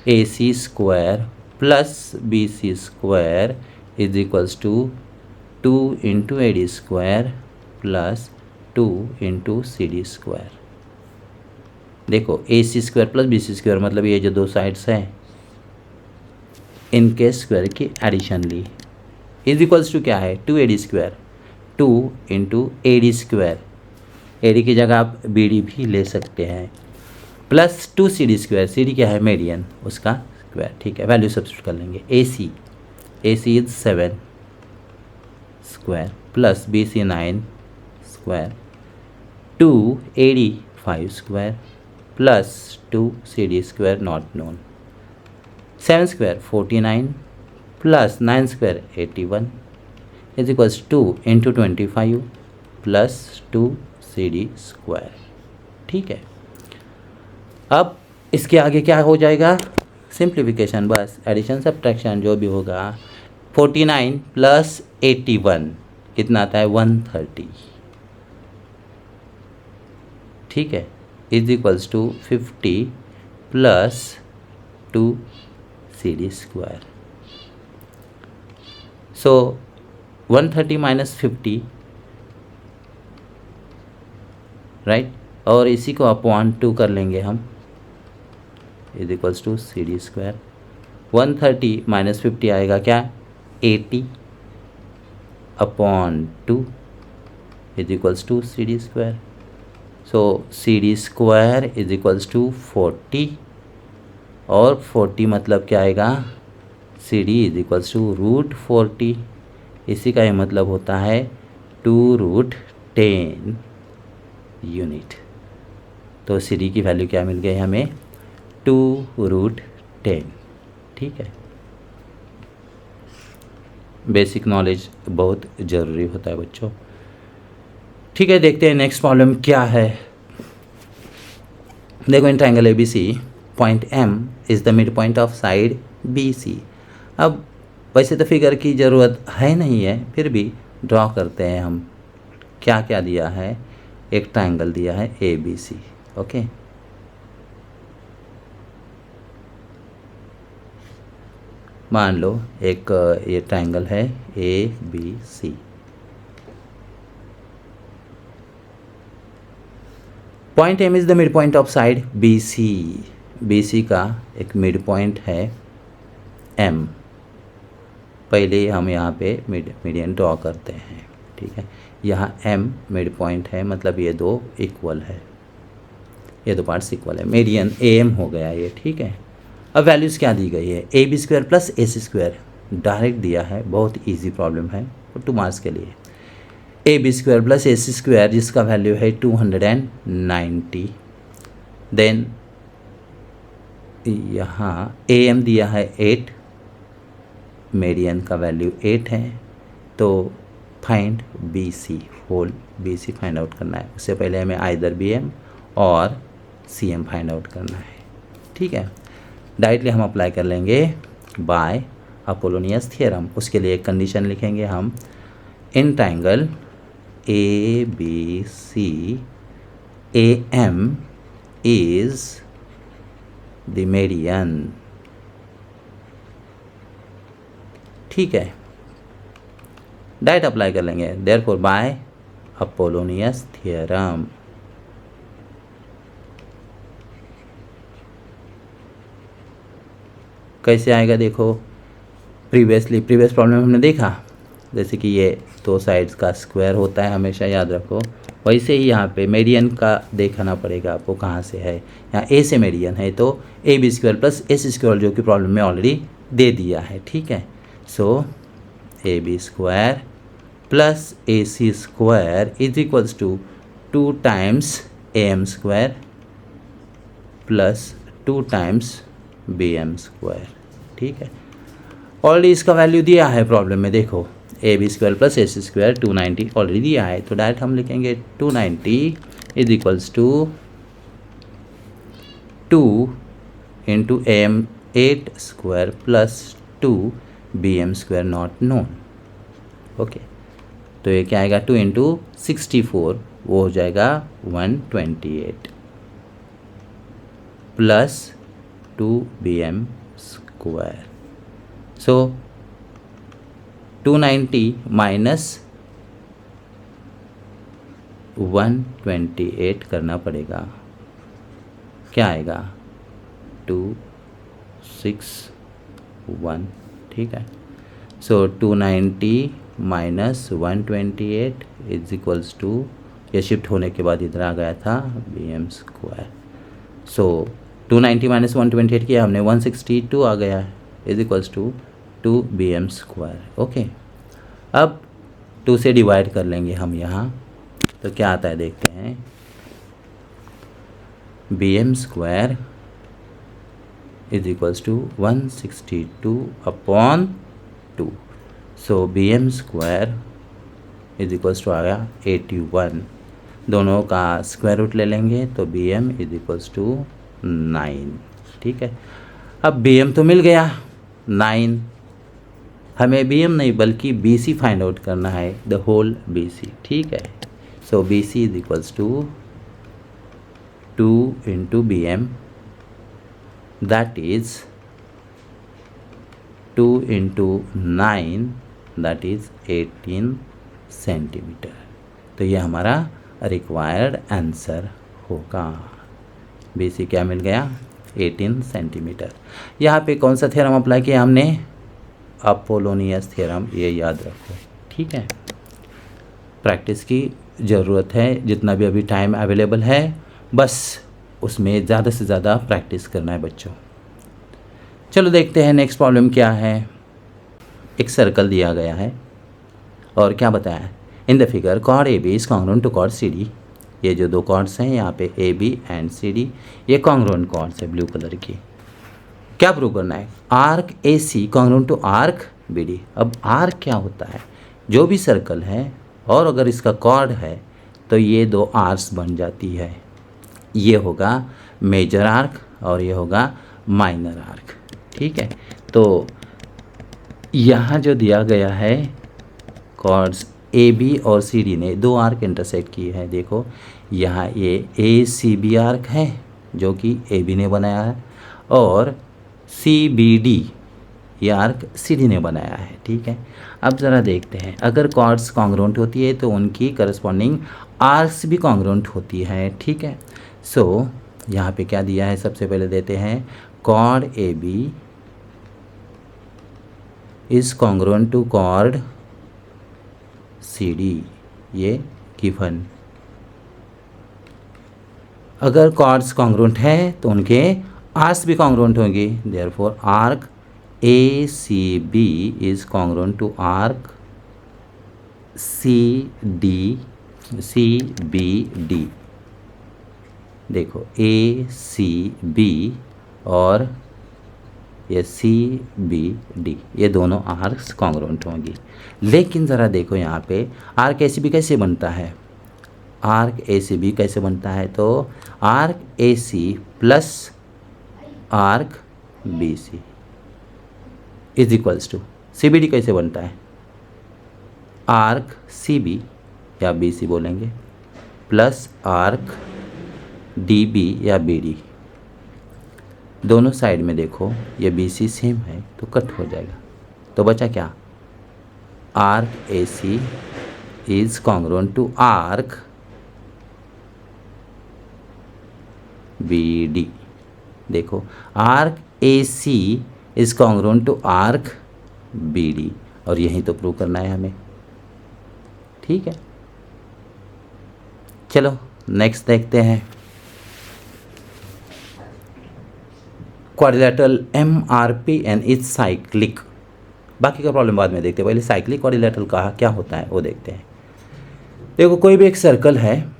A C square plus B C square is equals to 2 into A D square plus 2 into C D square. देखो A C square plus B C square मतलब ये जो दो sides हैं इनके स्क्वायर की एडिशन ली, is equals to क्या है, 2 A D square, 2 into A D square, A D की जगह आप बी डी भी ले सकते हैं, plus 2 C D square, C D क्या है मीडियन, उसका स्क्वायर। ठीक है, वैल्यू सब्स्टिट्यूट कर लेंगे। A C is 7 square plus B C 9 square, 2 A D 5 square plus 2 C D square not known, 7 square 49 plus 9 square 81 is equals 2 into 25 plus 2 C D square. ठीक है, अब इसके आगे क्या हो जाएगा, सिंप्लीफिकेशन, बस एडिशन सब्ट्रैक्शन जो भी होगा। 49 प्लस 81 कितना आता है, 130। ठीक है, is equals to 50 plus 2 C D square. So 130 minus 50, right, और इसी को अपॉन 2 कर लेंगे हम, is equals to C D square. 130 minus 50 आएगा क्या, 80 upon 2 is equals to C D square. So C D square is equals to 40 और 40 मतलब क्या आएगा, C D is equals to root 40। इसी का ही मतलब होता है 2√10 यूनिट। तो सी डी की वैल्यू क्या मिल गई हमें, 2√10। ठीक है, बेसिक नॉलेज बहुत ज़रूरी होता है बच्चों। ठीक है, देखते हैं नेक्स्ट प्रॉब्लम क्या है। देखो in triangle A B C point M is the mid point of side B C. अब वैसे तो फिगर की ज़रूरत है नहीं है, फिर भी ड्रॉ करते हैं हम। क्या क्या दिया है, एक ट्रायंगल दिया है ए बी सी। ओके, मान लो एक ये ट्रायंगल है A B C. Point M is the mid point of side B C. B C का एक मिड पॉइंट है एम। पहले हम यहाँ पे मीडियन ड्रॉ करते हैं। ठीक है, यहाँ एम मिड पॉइंट है, मतलब ये दो इक्वल है, ये दो पार्ट्स इक्वल है, मीडियन ए एम हो गया ये। ठीक है, अब वैल्यूज़ क्या दी गई है, A B square plus A C square direct दिया है, बहुत इजी प्रॉब्लम है 2 मार्क्स के लिए। A B square plus A C square जिसका वैल्यू है 290, देन यहाँ ए एम दिया है 8 मीडियन का वैल्यू 8 है, तो find B C, whole B C find out करना है। उससे पहले हमें आइदर बी एम और सी एम फाइंड आउट करना है। ठीक है, डायरेक्टली हम अप्लाई कर लेंगे बाय अपोलोनियस थ्योरम। उसके लिए एक कंडीशन लिखेंगे हम, in triangle A B C A M is the median. ठीक है, डायरेक्ट अप्लाई कर लेंगे, देयरफॉर बाय अपोलोनियस थ्योरम। कैसे आएगा देखो, प्रीवियस प्रॉब्लम में हमने देखा जैसे कि ये दो साइड्स का स्क्वायर होता है, हमेशा याद रखो। वैसे ही यहाँ पे मीडियन का देखना पड़ेगा आपको कहाँ से है। यहाँ ए से मीडियन है तो A B square plus S square, जो कि प्रॉब्लम में ऑलरेडी दे दिया है। ठीक है, so A B square plus A C square is equals to 2 times A M square plus 2 times B M square. ठीक है, ऑलरेडी इसका वैल्यू दिया है प्रॉब्लम में, देखो A B square plus S square 290 already दिया है, तो डायरेक्ट हम लिखेंगे 290 is equals to 2 into A M 8 square plus 2 B M square not known. Okay, तो ये क्या आएगा, 2 इंटू 64 वो हो जाएगा 128 plus 2 B M square. So 290 minus 128 करना पड़ेगा, क्या आएगा 261। ठीक है, so 290 minus 128 is equals to, ये शिफ्ट होने के बाद इधर आ गया था B M square. So 290 minus 128 किया हमने, 162 आ गया है is equals to 2 B M square. Okay, अब 2 से डिवाइड कर लेंगे हम यहाँ, तो क्या आता है देखते हैं, B M square is equals to 162 upon 2। So B M square is equals to आ गया 81, दोनों का स्क्वायर रूट ले लेंगे तो B M is equals to 9। ठीक है, अब बी एम तो मिल गया 9, हमें बी एम नहीं बल्कि बी सी फाइंड आउट करना है, द होल बी सी। ठीक है, so B C is equals to 2 into B M, that is 2 into 9 that is 18 centimetre. तो ये हमारा रिक्वायर्ड आंसर होगा। बी सी क्या मिल गया, 18 सेंटीमीटर। यहाँ पे कौन सा थ्योरम अप्लाई किया हमने, अपोलोनियस थ्योरम, ये याद रखो। ठीक है, प्रैक्टिस की ज़रूरत है, जितना भी अभी टाइम अवेलेबल है बस उसमें ज़्यादा से ज़्यादा प्रैक्टिस करना है बच्चों। चलो देखते हैं नेक्स्ट प्रॉब्लम क्या है। एक सर्कल दिया गया है और क्या बताया है, in the figure chord A B is congruent to chord C D. ये जो दो कॉर्ड्स हैं यहाँ पे A B and C D, ये कॉन्ग्रुएंट कॉर्ड्स है ब्लू कलर की। क्या प्रूव करना है, arc A C congruent to arc B D. अब आर्क क्या होता है, जो भी सर्कल है और अगर इसका कॉर्ड है तो ये दो आर्क्स बन जाती है, ये होगा मेजर आर्क और ये होगा माइनर आर्क। ठीक है, तो यहाँ जो दिया गया है कॉर्ड्स ए बी और सी डी ने दो आर्क इंटरसेक्ट किए हैं। देखो यहाँ ये ए सी बी आर्क है जो कि ए बी ने बनाया है और सी बी डी ये आर्क सी डी ने बनाया है। ठीक है, अब ज़रा देखते हैं, अगर कॉर्ड्स कॉन्ग्रुएंट होती है तो उनकी करस्पॉन्डिंग आर्क्स भी कॉन्ग्रुएंट होती है। ठीक है, सो यहाँ पे क्या दिया है, सबसे पहले देते हैं chord A B is congruent to chord C D, ये गिवन। अगर कॉर्ड्स कॉन्ग्रुएंट है तो उनके आर्क्स भी कॉन्ग्रुएंट होंगे, therefore arc A C B is congruent to arc C B D. देखो ए सी बी और ये सी बी डी, ये दोनों आर्क्स कॉन्ग्रुएंट होंगी। लेकिन ज़रा देखो यहाँ पे आर्क ए सी बी कैसे बनता है, आर्क ए सी बी कैसे बनता है, तो arc A C plus arc B C is equals to C B D कैसे बनता है, आर्क सी बी या बी सी बोलेंगे प्लस आर्क डी बी या बी डी। दोनों साइड में देखो ये बी सी सेम है तो कट हो जाएगा, तो बचा क्या, arc A C is congruent to arc B D. देखो arc A C is congruent to arc B D, और यही तो प्रूव करना है हमें। ठीक है, चलो नेक्स्ट देखते हैं। Quadrilateral MRPN is cyclic. बाकी का प्रॉब्लम बाद में देखते हैं, पहले साइक्लिक क्वाड्रिलेटरल का क्या होता है वो देखते हैं। देखो कोई भी एक सर्कल है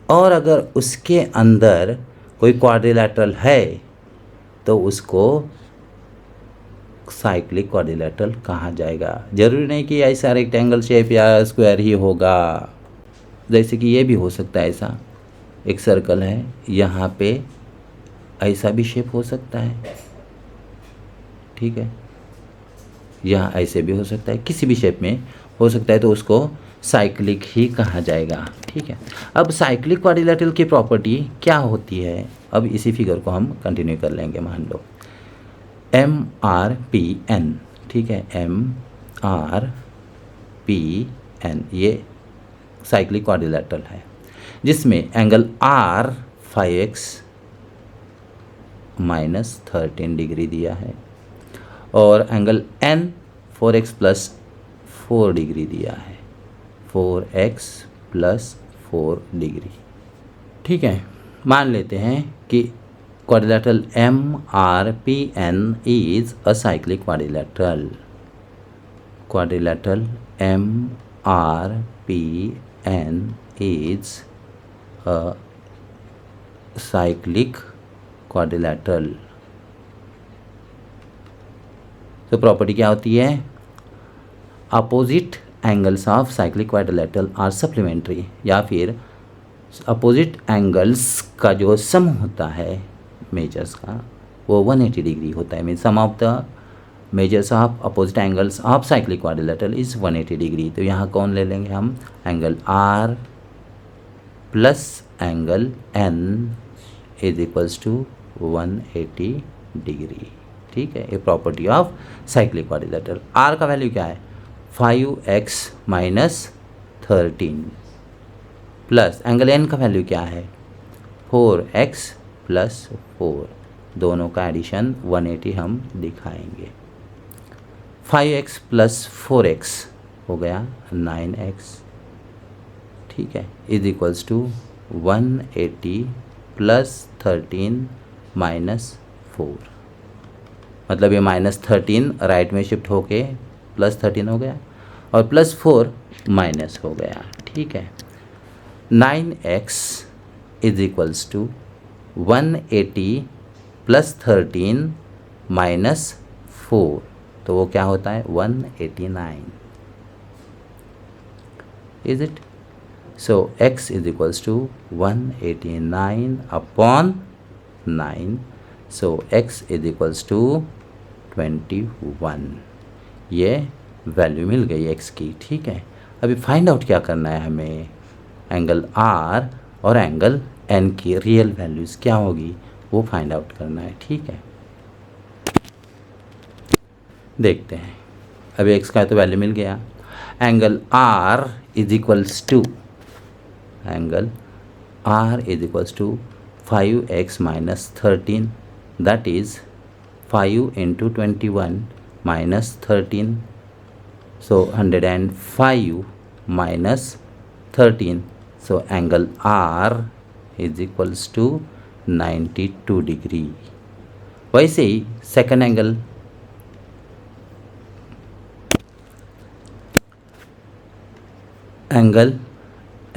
और अगर उसके अंदर कोई क्वाड्रिलेटरल है तो उसको साइक्लिक क्वाड्रिलेटरल कहा जाएगा। जरूरी नहीं कि ऐसा रेक्टेंगल शेप या स्क्वायर ही होगा, जैसे कि ये भी हो सकता है, ऐसा एक सर्कल है यहाँ पे ऐसा भी शेप हो सकता है। ठीक है, यहाँ ऐसे भी हो सकता है, किसी भी शेप में हो सकता है, तो उसको साइक्लिक ही कहा जाएगा। ठीक है, अब साइक्लिक क्वाड्रिलेटरल की प्रॉपर्टी क्या होती है, अब इसी फिगर को हम कंटिन्यू कर लेंगे। मान लो MRPN, ठीक है, MRPN ये साइक्लिक क्वाड्रिलेटरल है जिसमें angle R 5x minus 13 degree दिया है और angle N 4x plus 4 degree दिया है, 4x प्लस 4 डिग्री। ठीक है, मान लेते हैं कि quadrilateral MRPN is a cyclic quadrilateral. Quadrilateral MRPN is a cyclic quadrilateral. तो प्रॉपर्टी क्या होती है, opposite angles of cyclic quadrilateral are supplementary, या फिर अपोजिट एंगल्स का जो सम होता है मेजर्स का वो 180 डिग्री होता है। Mean sum of the measures of opposite angles of cyclic quadrilateral is 180 degree. तो यहाँ कौन ले लेंगे हम, angle R plus angle N is equals to 180 degree. ठीक है, ये property of cyclic quadrilateral. R का वैल्यू क्या है, 5x minus 13 plus angle N का वैल्यू क्या है, 4x प्लस 4, दोनों का एडिशन 180 हम दिखाएंगे। 5x प्लस 4x हो गया 9x। ठीक है, is equals to 180 plus 13 minus 4, मतलब ये माइनस 13 राइट में शिफ्ट होके प्लस 13 हो गया और प्लस 4 माइनस हो गया। ठीक है, 9x is equals to 180 plus 13 minus 4, तो वो क्या होता है 189, is it. So x is equals to 189 upon 9, so x is equals to 21। ये वैल्यू मिल गई x की। ठीक है, अभी फाइंड आउट क्या करना है हमें, एंगल R और एंगल N की रियल वैल्यूज़ क्या होगी वो फाइंड आउट करना है। ठीक है, देखते हैं। अभी x का तो वैल्यू मिल गया, angle R is equals to, angle R is equals to 5x minus 13, that is 5 into 21 minus 13, so 105 minus 13, so angle R is equals to 92 degree. वैसे ही second angle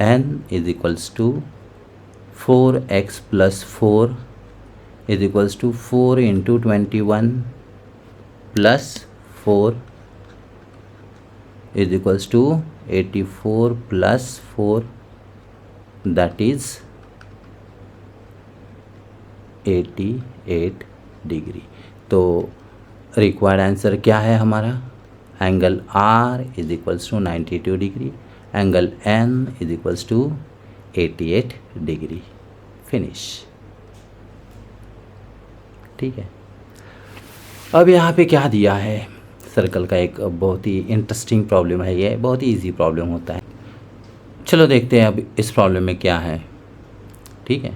N is equals to 4x plus 4 is equals to 4 into 21 plus 4 is equals to 84 plus 4 that is 88 degree. तो required answer क्या है हमारा? Angle R is equals to 92 degree, angle N is equals to 88 degree. Finish. ठीक है, अब यहाँ पे क्या दिया है? सर्कल का एक बहुत ही इंटरेस्टिंग प्रॉब्लम है, ये बहुत ही इजी प्रॉब्लम होता है। चलो देखते हैं अब इस प्रॉब्लम में क्या है। ठीक है,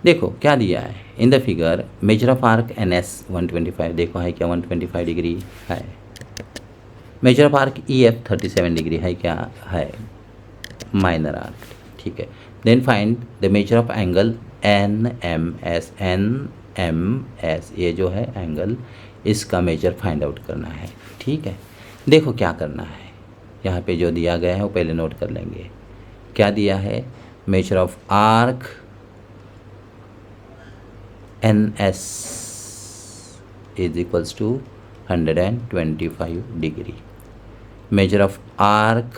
देखो क्या दिया है in the figure, measure of arc N S 125, देखो है क्या 125 डिग्री है। Measure of arc E F 37 degree है क्या है, माइनर आर्क। ठीक है, then find the measure of angle N M S, N M S ये जो है एंगल, इसका मेजर फाइंड आउट करना है। ठीक है, देखो क्या करना है, यहाँ पे जो दिया गया है वो पहले नोट कर लेंगे। क्या दिया है? Measure of arc N S is equals to 125 degree, measure of arc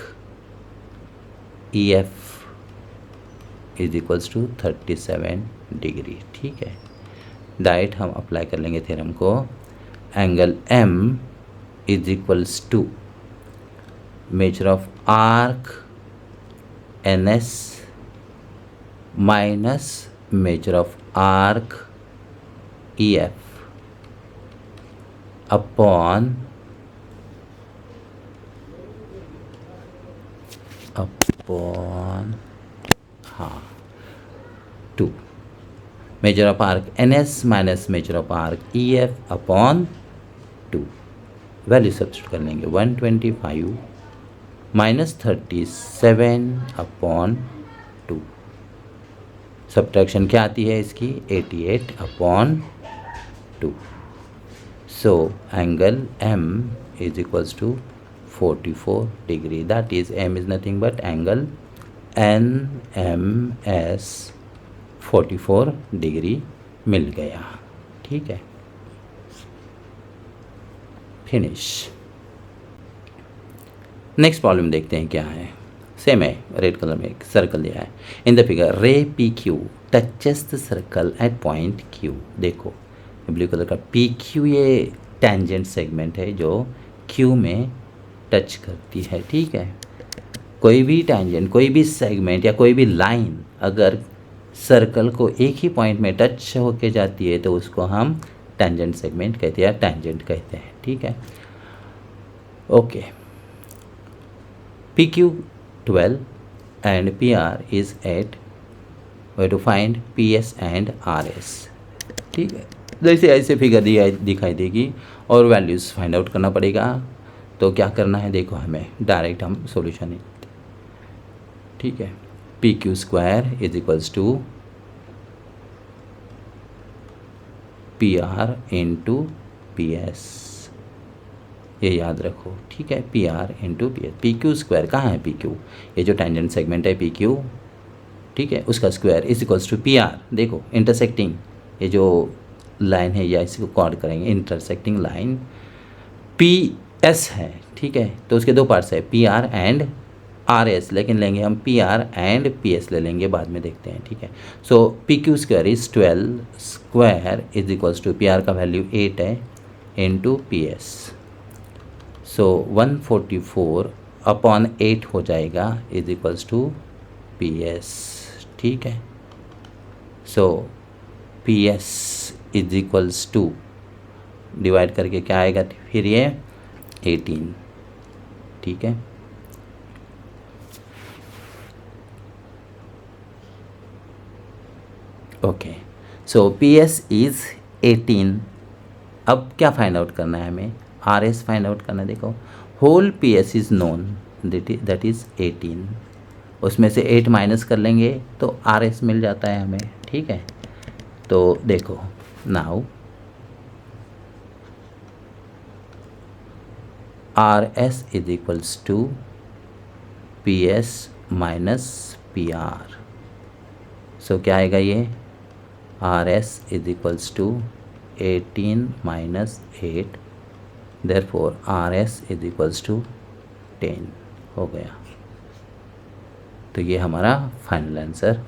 E F is equals to 37 degree. ठीक है, डायरेक्ट हम अप्लाई कर लेंगे थ्योरम को। Angle M is equals to measure of arc N S minus measure of arc E F upon हाँ 2, measure of arc N S minus measure of arc E F upon 2। Value substitute कर लेंगे, 125 minus 37 upon 2। Subtraction क्या आती है इसकी? 88 upon 2। So angle M is equals to 44 degree, that is M is nothing but angle N M S 44 degree मिल गया। ठीक है, फिनिश। नेक्स्ट प्रॉब्लम देखते हैं क्या है। सेम है, रेड कलर में एक सर्कल दिया है। इन द फिगर रे P Q touches the circle eight point Q. देखो ब्लू कलर का पी क्यू ये टेंजेंट सेगमेंट है जो क्यू में टच करती है। ठीक है, कोई भी टेंजेंट, कोई भी सेगमेंट या कोई भी लाइन अगर सर्कल को एक ही पॉइंट में टच होके जाती है तो उसको हम टेंजेंट सेगमेंट कहते हैं या टेंजेंट कहते हैं। ठीक है, okay. P Q 12 and PR is 8, we have to find PS and RS। ठीक है, जैसे ऐसे फिगर दिखाई देगी और वैल्यूज़ फाइंड आउट करना पड़ेगा। तो क्या करना है, देखो हमें डायरेक्ट हम सॉल्यूशन है। ठीक है, P Q square is equals to P R into P S, ये याद रखो। ठीक है, P R into P S. P Q square कहाँ है? पी क्यू ये जो टेंजेंट सेगमेंट है पी क्यू, ठीक है, उसका square is equals to P R. देखो इंटरसेक्टिंग ये जो लाइन है या इसको कॉर्ड करेंगे, इंटरसेक्टिंग लाइन पी एस है। ठीक है, तो उसके दो पार्ट्स है, P R and R S, लेकिन लेंगे हम P R and P S ले लेंगे, बाद में देखते हैं। ठीक है, so P Q square is 12 square is equals to P R का वैल्यू 8 है into P S. So 144 upon 8 हो जाएगा is equals to P S. ठीक है, so P S is equals to divide करके क्या आएगा फिर ये 18। ठीक है, okay, so P S is 18। अब क्या फाइंड आउट करना है हमें? आर एस फाइंड आउट करना है। देखो whole P S is known, that is 18, उसमें से 8 माइनस कर लेंगे तो आर एस मिल जाता है हमें। ठीक है, तो देखो now R S is equals to P S minus P R. So क्या आएगा ये? R S is equals to 18 minus 8 therefore RS is equals to 10 हो गया। तो ये हमारा फाइनल आंसर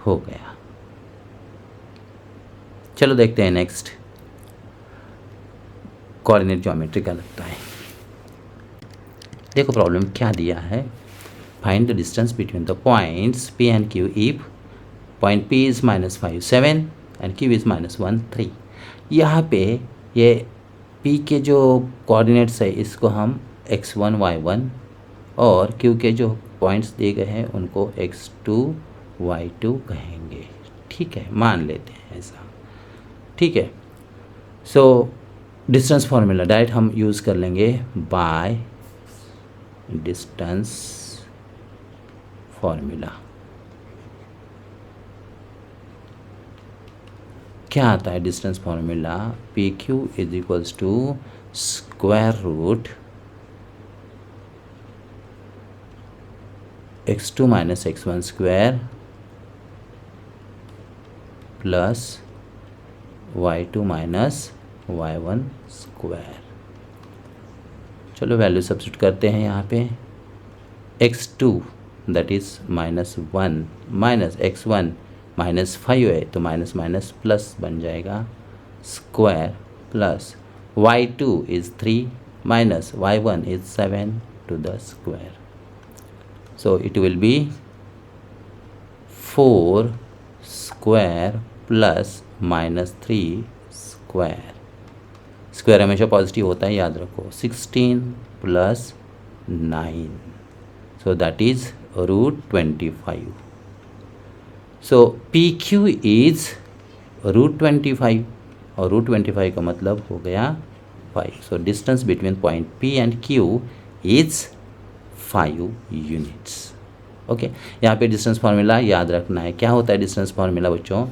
हो गया। चलो देखते हैं नेक्स्ट कोऑर्डिनेट ज्योमेट्री का लगता है। देखो प्रॉब्लम क्या दिया है, find the distance between the points P and Q if point P is -5 7 and Q is -1 3। यहाँ पे ये P के जो कोऑर्डिनेट्स है इसको हम x1 y1 और Q के जो पॉइंट्स दिए गए हैं उनको x2 y2 कहेंगे। ठीक है, मान लेते हैं ऐसा। ठीक है, सो डिस्टेंस फार्मूला डायरेक्ट हम यूज़ कर लेंगे बाय डिस्टेंस फार्मूला। क्या आता है distance formula? P Q is equals to square root x2 minus x1 square plus y2 minus y1 square. चलो वैल्यू सब्स्टिट्यूट करते हैं यहाँ पे। x2 that is -1 minus x1 -5 है तो माइनस माइनस प्लस बन जाएगा square plus y2 is 3 minus y1 is 7 to the square. So it will be 4 square plus -3 square. Square हमेशा पॉजिटिव होता है, याद रखो। 16 plus 9 so that is √25। So P Q is √25 और √25 का मतलब हो गया 5। So distance between point P and Q is 5 units. Okay, यहाँ पे डिस्टेंस फार्मूला याद रखना है। क्या होता है डिस्टेंस फार्मूला बच्चों?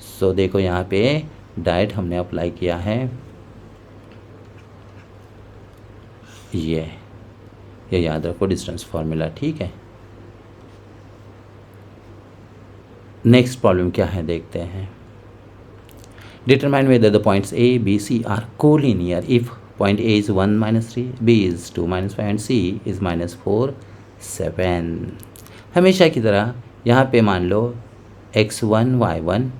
सो देखो यहाँ पे डायरेक्ट हमने अप्लाई किया है ये याद रखो डिस्टेंस फार्मूला। ठीक है, नेक्स्ट प्रॉब्लम क्या है देखते हैं। Determine whether the points A, B, C are collinear if point A is 1 -3, B is 2 -5 and C is -4 7। हमेशा की तरह यहाँ पे मान लो x1 y1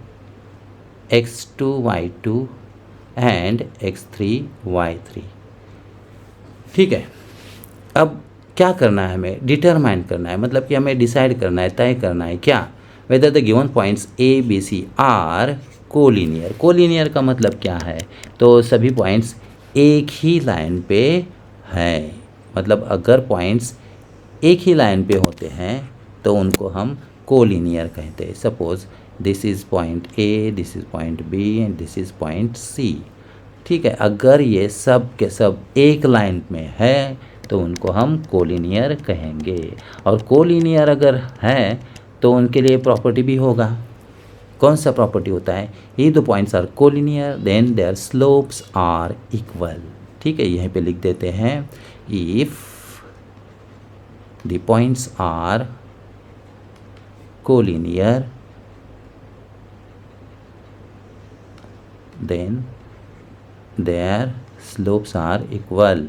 x2 y2 and x3 y3। ठीक है, अब क्या करना है? हमें डिटरमाइन करना है, मतलब कि हमें डिसाइड करना है, तय करना है क्या? Whether the given points A, B, C are collinear. Collinear का मतलब क्या है? तो सभी पॉइंट्स एक ही लाइन पे हैं, मतलब अगर पॉइंट्स एक ही लाइन पे होते हैं तो उनको हम कोलिनियर कहते हैं। Suppose this is point A, this is point B and this is point C। ठीक है, अगर ये सब के सब एक लाइन में है तो उनको हम कोलिनियर कहेंगे। और कोलिनियर अगर है तो उनके लिए प्रॉपर्टी भी होगा। कौन सा प्रॉपर्टी होता है? If the points are collinear then their slopes are equal. ठीक है, यहीं पे लिख देते हैं if the points are collinear then their slopes are equal,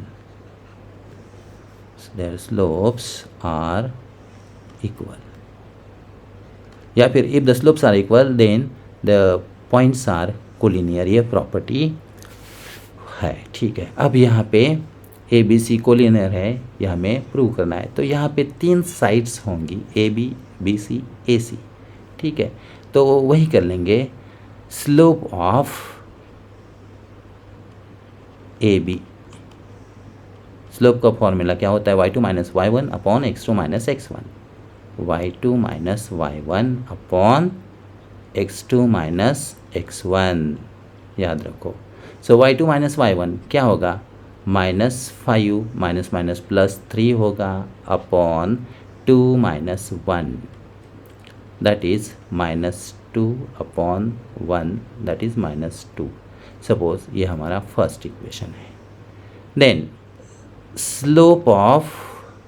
their slopes are equal। या फिर if the slopes are equal then the points are collinear, ये प्रॉपर्टी है। ठीक है, अब यहाँ पे ए बी सी कोलिनियर है, यह हमें प्रूव करना है। तो यहाँ पे 3 साइड्स होंगी ए बी बी सी ए सी। ठीक है, तो वही कर लेंगे। Slope of A B, slope का फॉर्मूला क्या होता है? y2 minus y1 upon x2 minus x1, y2 minus y1 upon x2 minus x1, याद रखो। सो y2 माइनस y1 क्या होगा? -5 माइनस माइनस प्लस 3 होगा upon 2 minus 1 that is -2 upon 1 that is -2। Suppose ये हमारा फर्स्ट इक्वेशन है। Then slope of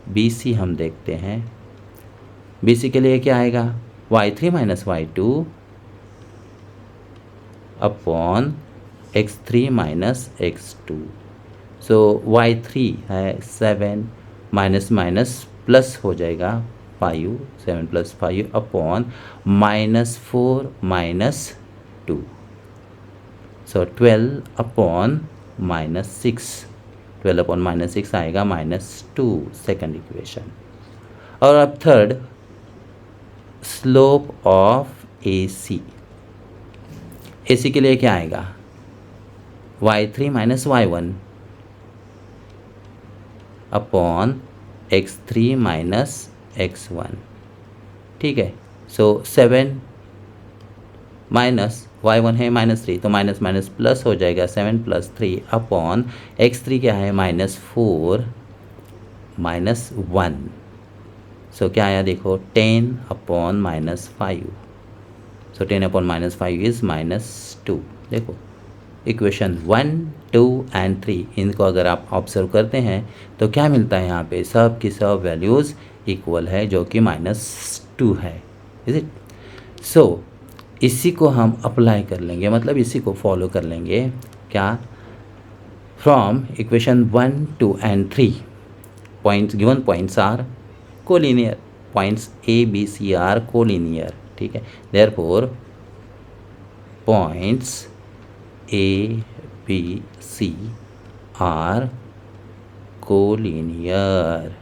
B C हम देखते हैं। बी सी के लिए क्या आएगा? y3 minus y2 upon x3 minus x2। सो y3 है 7 माइनस माइनस प्लस हो जाएगा 5, 7 + 5 अपॉन -4 - 2, सो 12 अपॉन -6, 12 अपॉन -6 आएगा -2, सेकंड इक्वेशन। और अब third, slope of AC, AC के लिए क्या आएगा, y3 - y1 upon x3 - x1, ठीक है। सो 7 माइनस y1 है -3, तो माइनस माइनस प्लस हो जाएगा 7 + 3 अपॉन x3 क्या है -4 - 1, सो क्या आया देखो 10 अपॉन -5, सो 10 अपॉन -5 इज़ -2। देखो इक्वेशन 1, 2 एंड 3 इनको अगर आप ऑब्जर्व करते हैं तो क्या मिलता है यहाँ पे, सब की सब वैल्यूज़ इक्वल है जो कि -2 है, इज इट। सो इसी को हम अप्लाई कर लेंगे, मतलब इसी को फॉलो कर लेंगे क्या, from equation 1, 2 and 3 points, given points are collinear, points A, B, C are collinear, ठीक है। Therefore points A, B, C are collinear,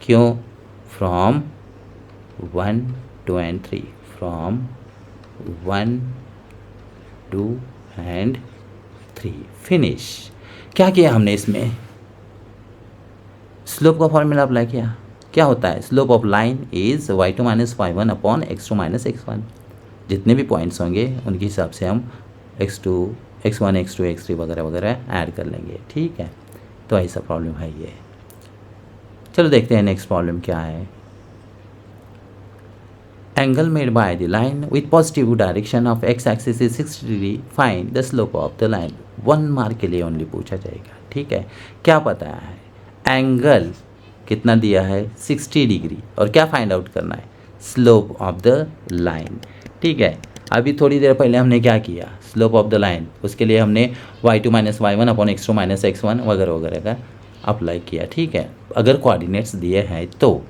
क्यों, from 1, 2 and 3, from 1, 2 and 3, finish. क्या किया हमने इसमें, स्लोप का फॉर्मूला अप्लाई किया। क्या होता है, slope of line is y2 - y1 upon x2 - x1, जितने भी पॉइंट्स होंगे उनके हिसाब से हम x2, x1, x2, x3 वगैरह वगैरह ऐड कर लेंगे, ठीक है। तो ऐसा प्रॉब्लम है ये। चलो देखते हैं नेक्स्ट प्रॉब्लम क्या है। Angle made by the line with positive direction of x-axis is 60 degree. Find the slope of the line. 1 mark के लिए ओनली पूछा जाएगा, ठीक है। क्या पता है, एंगल कितना दिया है 60 डिग्री, और क्या फाइंड आउट करना है, स्लोप ऑफ द लाइन, ठीक है। अभी थोड़ी देर पहले हमने क्या किया, स्लोप ऑफ द लाइन, उसके लिए हमने y2 - y1 upon x2 - x1 वगैरह वगैरह का अप्लाई किया, ठीक है। अगर कोऑर्डिनेट्स दिए हैं तो,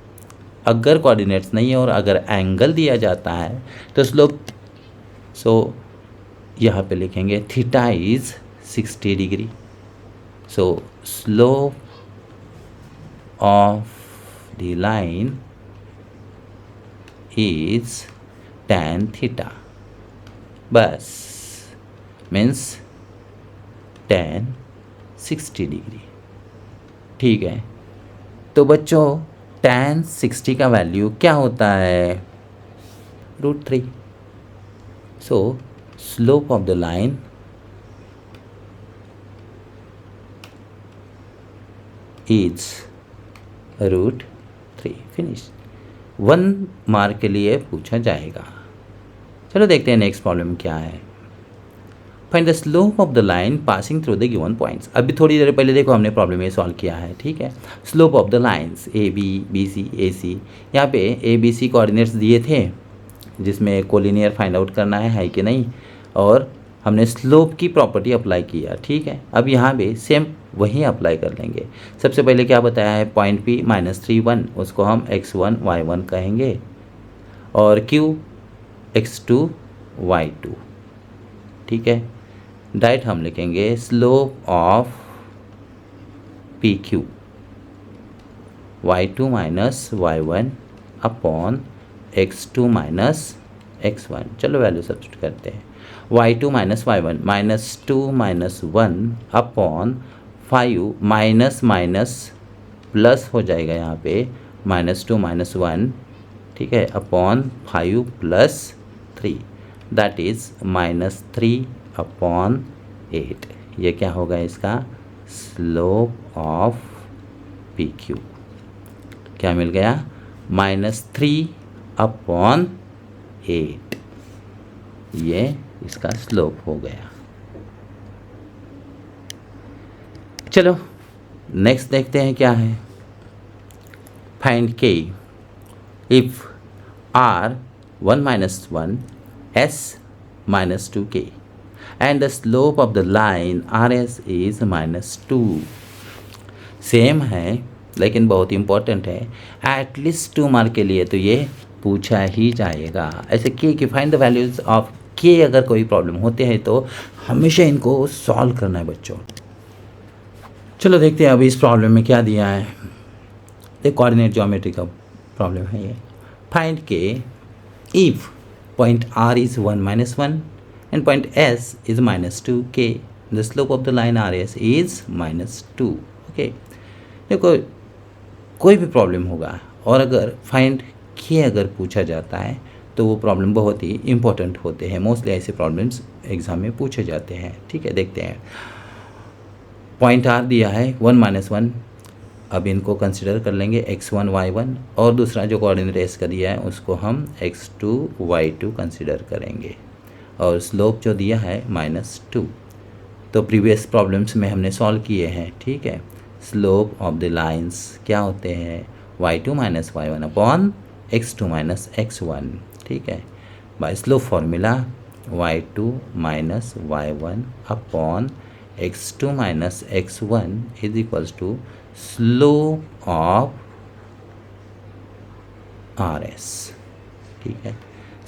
अगर कोऑर्डिनेट्स नहीं है और अगर एंगल दिया जाता है तो स्लोप, सो यहाँ पे लिखेंगे theta is 60 degree, so slope of the line is tan theta, बस मीन्स tan 60 डिग्री, ठीक है। तो बच्चों tan 60 का वैल्यू क्या होता है, √3, सो slope of the line is √3, finish. 1 mark के लिए पूछा जाएगा। चलो देखते हैं नेक्स्ट प्रॉब्लम क्या है। Find the slope of the line passing through the given points. अभी थोड़ी देर पहले देखो हमने प्रॉब्लम ये सॉल्व किया है, ठीक है। Slope of the lines AB, BC, AC, यहाँ पे ABC कोऑर्डिनेट्स दिए थे जिसमें कोलिनियर फाइंड आउट करना है कि नहीं, और हमने स्लोप की प्रॉपर्टी अप्लाई किया, ठीक है। अब यहाँ पे सेम वही अप्लाई कर लेंगे। सबसे पहले क्या बताया है, पॉइंट P -3, 1, उसको हम x1, y1 कहेंगे, और Q x2, y2, ठीक है। डायरेक्ट हम लिखेंगे slope of PQ y2 - y1 upon x2 - x1। चलो वैल्यू सब्स्टिट्यूट करते हैं, y2 - y1 -2 - 1 upon 5 minus minus plus हो जाएगा यहाँ पे -2 - 1, ठीक है, अपॉन 5 + 3, दैट इज़ -3 अपॉन 8। ये क्या होगा इसका, स्लोप ऑफ PQ क्या मिल गया, -3 अपॉन 8, ये इसका स्लोप हो गया। चलो नेक्स्ट देखते हैं क्या है। Find K if R 1 - 1 S -2K and the slope of the line R S is -2। Same है लेकिन बहुत इंपॉर्टेंट है, एटलीस्ट 2 मार्क के लिए तो ये पूछा ही जाएगा। ऐसे के की फाइंड द वैल्यूज ऑफ के, अगर कोई प्रॉब्लम होते हैं तो हमेशा इनको सॉल्व करना है बच्चों। चलो देखते हैं अभी इस प्रॉब्लम में क्या दिया है। एक कोऑर्डिनेट ज्योमेट्री का प्रॉब्लम है ये। Find K if point R is 1 -1 and point S is -2 K, the slope of the line R S is -2। Okay, देखो कोई भी प्रॉब्लम होगा और अगर फाइंड के अगर पूछा जाता है तो वो प्रॉब्लम बहुत ही इंपॉर्टेंट होते हैं। मोस्टली ऐसे प्रॉब्लम्स एग्जाम में पूछे जाते हैं। ठीक है, देखते हैं। पॉइंट आर दिया है 1 -1, अब इनको कंसिडर कर लेंगे x1 y1, और दूसरा जो कोऑर्डिनेट एस का दिया है उसको हम x2 y2 कंसिडर करेंगे, और स्लोप जो दिया है -2। तो प्रीवियस प्रॉब्लम्स में हमने सॉल्व किए हैं। ठीक है, स्लोप ऑफ द लाइंस क्या होते हैं, y2 - y1 upon x2 - x1। ठीक है, by slope formula y2 - y1 upon x2 - x1 is equals to slope of R S. ठीक है,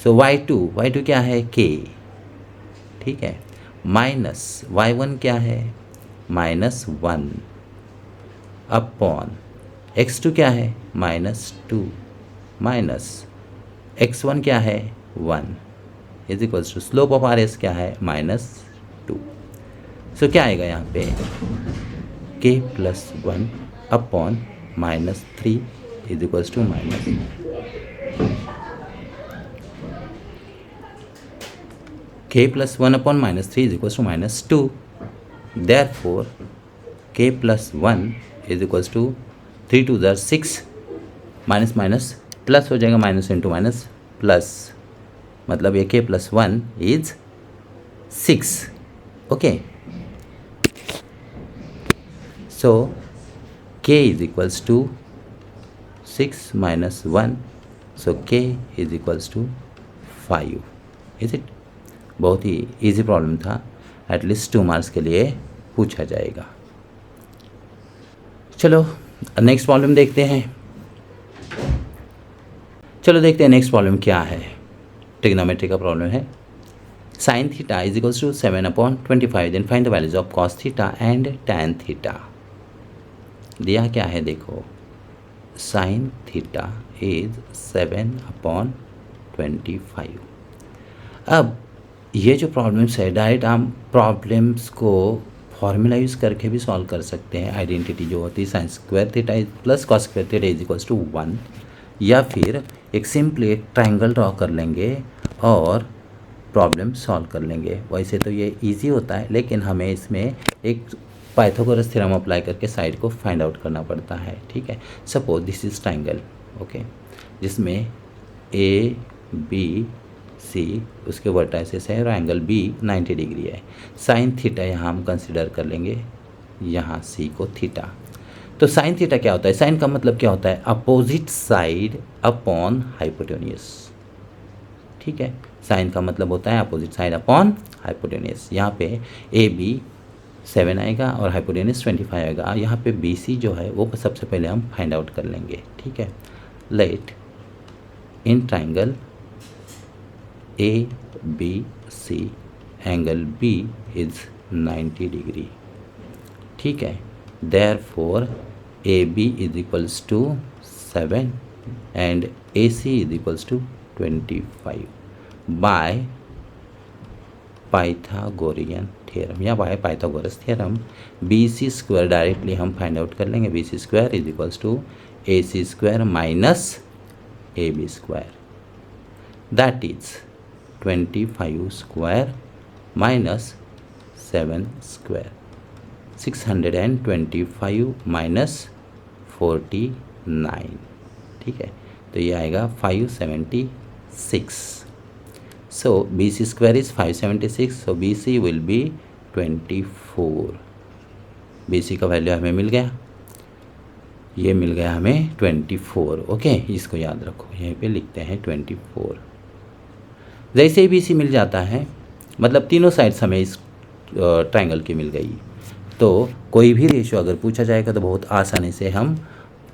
सो y2 क्या है k। ठीक है, माइनस y1 क्या है -1 अपॉन x2 क्या है -2 माइनस x1 क्या है 1 is equals to slope of R S क्या है -2। सो क्या आएगा यहाँ पे k + 1 upon -3 is equals to k + 1 upon -3 is equals to -2। Therefore k + 1 is equals to 3 2 = 6, minus minus plus हो जाएगा, माइनस इंटू माइनस प्लस, मतलब ये k + 1 is 6। Okay, so k is equals to 6 - 1, so k is equals to 5। Is it? बहुत ही easy problem था, at least 2 marks के लिए पूछा जाएगा। चलो नेक्स्ट प्रॉब्लम देखते हैं। चलो देखते हैं नेक्स्ट प्रॉब्लम क्या है। ट्रिग्नोमेट्री का प्रॉब्लम है। sin theta is equals to 7/25, then find the values of cos theta and tan theta. दिया क्या है देखो, sin थीटा इज 7/25। अब ये जो प्रॉब्लम्स है डायरेक्ट हम प्रॉब्लम्स को फॉर्मूला यूज़ करके भी सॉल्व कर सकते हैं। आइडेंटिटी जो होती है sin² theta plus cos² theta is equals to 1, या फिर एक सिंपली एक ट्रायंगल ड्रॉ कर लेंगे और प्रॉब्लम सॉल्व कर लेंगे। वैसे तो ये इजी होता है, लेकिन हमें इसमें एक पाइथागोरस थ्योरम अप्लाई करके साइड को फाइंड आउट करना पड़ता है। ठीक है, suppose this is triangle, okay, जिसमें ए बी सी उसके वर्टाइसेस है और एंगल बी 90 डिग्री है। साइन थीटा यहाँ हम कंसिडर कर लेंगे, यहाँ सी को थीटा। तो साइन थीटा क्या होता है, साइन का मतलब क्या होता है, अपोजिट साइड अपॉन हाइपोटेन्यूस। ठीक है, साइन का मतलब होता है अपोजिट साइड अपॉन हाइपोटेन्यूस। यहाँ पे ए बी 7 आएगा और हाइपोटेन्यूस 25 आएगा। यहाँ पे बी सी जो है वो सबसे पहले हम फाइंड आउट कर लेंगे। ठीक है, let in triangle A B C angle B is 90 degree. ठीक है, therefore A B is equals to 7 and A C is equals to 25 by Pythagorean theorem या by Pythagoras theorem. B C square directly हम find out कर लेंगे। B C square is equals to A C square minus A B square, that is 25 square minus 7 square, 625 minus 49। ठीक है, तो ये आएगा 576। So B C square is 576, so B C will be 24। B C का value हमें मिल गया, ये मिल गया हमें 24। ओके, इसको याद रखो, यहीं पे लिखते हैं 24। जैसे ही बी सी मिल जाता है, मतलब तीनों साइड्स हमें इस ट्रायंगल की मिल गई। तो कोई भी रेशियो अगर पूछा जाएगा तो बहुत आसानी से हम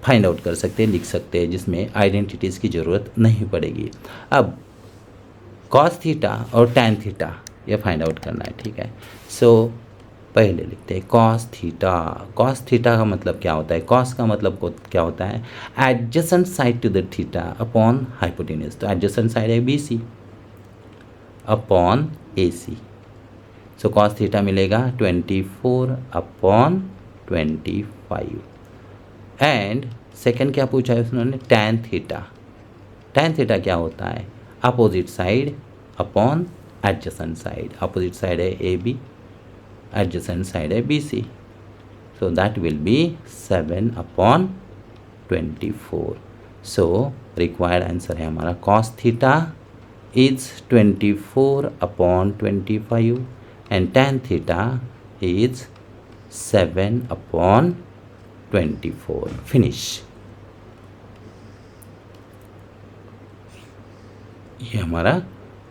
फाइंड आउट कर सकते हैं, लिख सकते हैं, जिसमें आइडेंटिटीज़ की ज़रूरत नहीं पड़ेगी। अब कॉस थीटा और टैन थीटा ये फाइंड आउट करना है, ठीक है। सो पहले लिखते हैं कॉस थीटा। कॉस थीटा का मतलब क्या होता है? कॉस का मतलब क्या होता है? Adjacent side to the theta upon hypotenuse. तो एडजेसेंट साइड है BC upon AC। So cos theta मिलेगा 24 अपॉन 25। एंड सेकेंड क्या पूछा है उन्होंने? Tan theta. टैन थीटा क्या होता है? Opposite side upon adjacent side. Opposite side है AB, एडजेसेंट साइड है BC। So that will be 7 upon 24। So required answer है हमारा cos theta is 24 upon 25 and tan theta is 7 upon 24। Finish. ये हमारा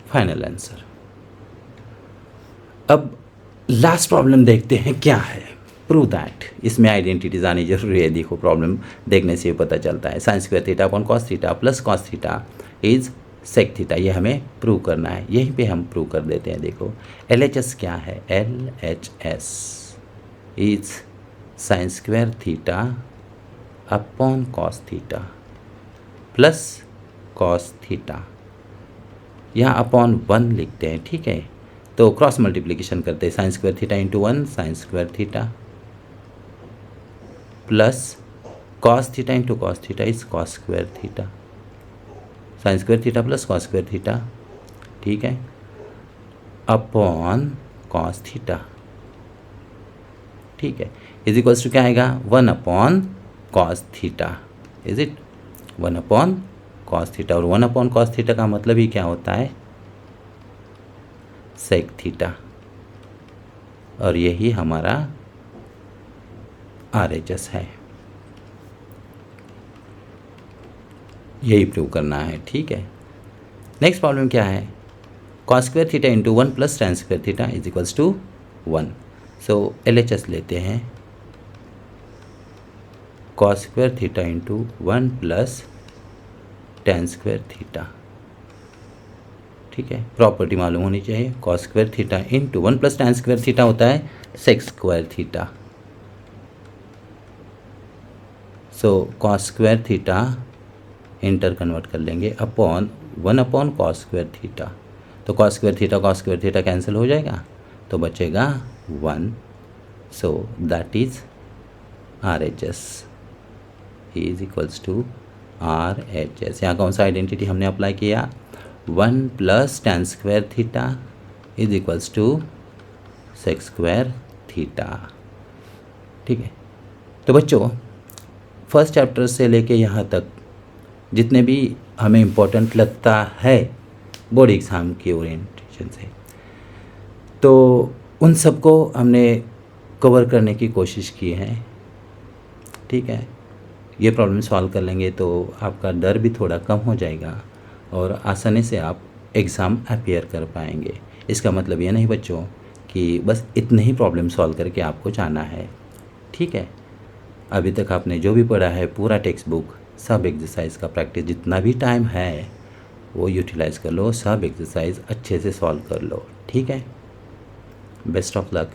final answer. अब last problem देखते हैं क्या है। Prove that. इसमें आइडेंटिटीज आनी जरूरी है। देखो प्रॉब्लम देखने से पता चलता है। Sine square theta upon cos theta plus cos theta is sec theta. ये हमें प्रूव करना है। यहीं पे हम प्रूव कर देते हैं। देखो LHS क्या है? LHS is sine square theta upon cos theta plus cos theta. यहाँ अपॉन 1 लिखते हैं, ठीक है। तो क्रॉस मल्टीप्लिकेशन करते हैं। Sign square theta into 1 sign square theta plus cos theta into cos theta is cos square theta. Sign square theta plus cos square theta, ठीक है, अपॉन कॉस थीटा, ठीक है, इज इक्वल्स टू क्या आएगा? 1 upon cos theta. Is it 1 upon cos theta. और 1 upon cos theta का मतलब ही क्या होता है? Sec theta. और यही हमारा RHS है। यही प्रूव करना है, ठीक है। नेक्स्ट प्रॉब्लम क्या है? Cos square theta into 1 plus tan square theta is equals to 1। So LHS लेते हैं। Cos square theta into 1 plus tan square theta, ठीक है। प्रॉपर्टी मालूम होनी चाहिए। Cos square theta into 1 plus tan square theta होता है sec square theta. So cos square theta inter convert कर लेंगे upon 1 upon cos square theta. तो कॉस स्क्वायर थीटा कैंसिल हो जाएगा तो बचेगा 1। So that is RHS is equals to RHS। यहाँ कौन सा आइडेंटिटी हमने अप्लाई किया? 1 plus tan square theta is equals to sec square theta, ठीक है। तो बच्चों फर्स्ट चैप्टर से लेके यहाँ तक जितने भी हमें इम्पोर्टेंट लगता है बोर्ड एग्ज़ाम के ओरिएंटेशन से, तो उन सबको हमने कवर करने की कोशिश की है, ठीक है। ये प्रॉब्लम सॉल्व कर लेंगे तो आपका डर भी थोड़ा कम हो जाएगा और आसानी से आप एग्ज़ाम अपीयर कर पाएंगे। इसका मतलब ये नहीं बच्चों कि बस इतने ही प्रॉब्लम सॉल्व करके आपको जाना है, ठीक है। अभी तक आपने जो भी पढ़ा है पूरा टेक्स्ट बुक, सब एक्सरसाइज का प्रैक्टिस जितना भी टाइम है वो यूटिलाइज़ कर लो, सब एक्सरसाइज अच्छे से सॉल्व कर लो, ठीक है। Best of luck.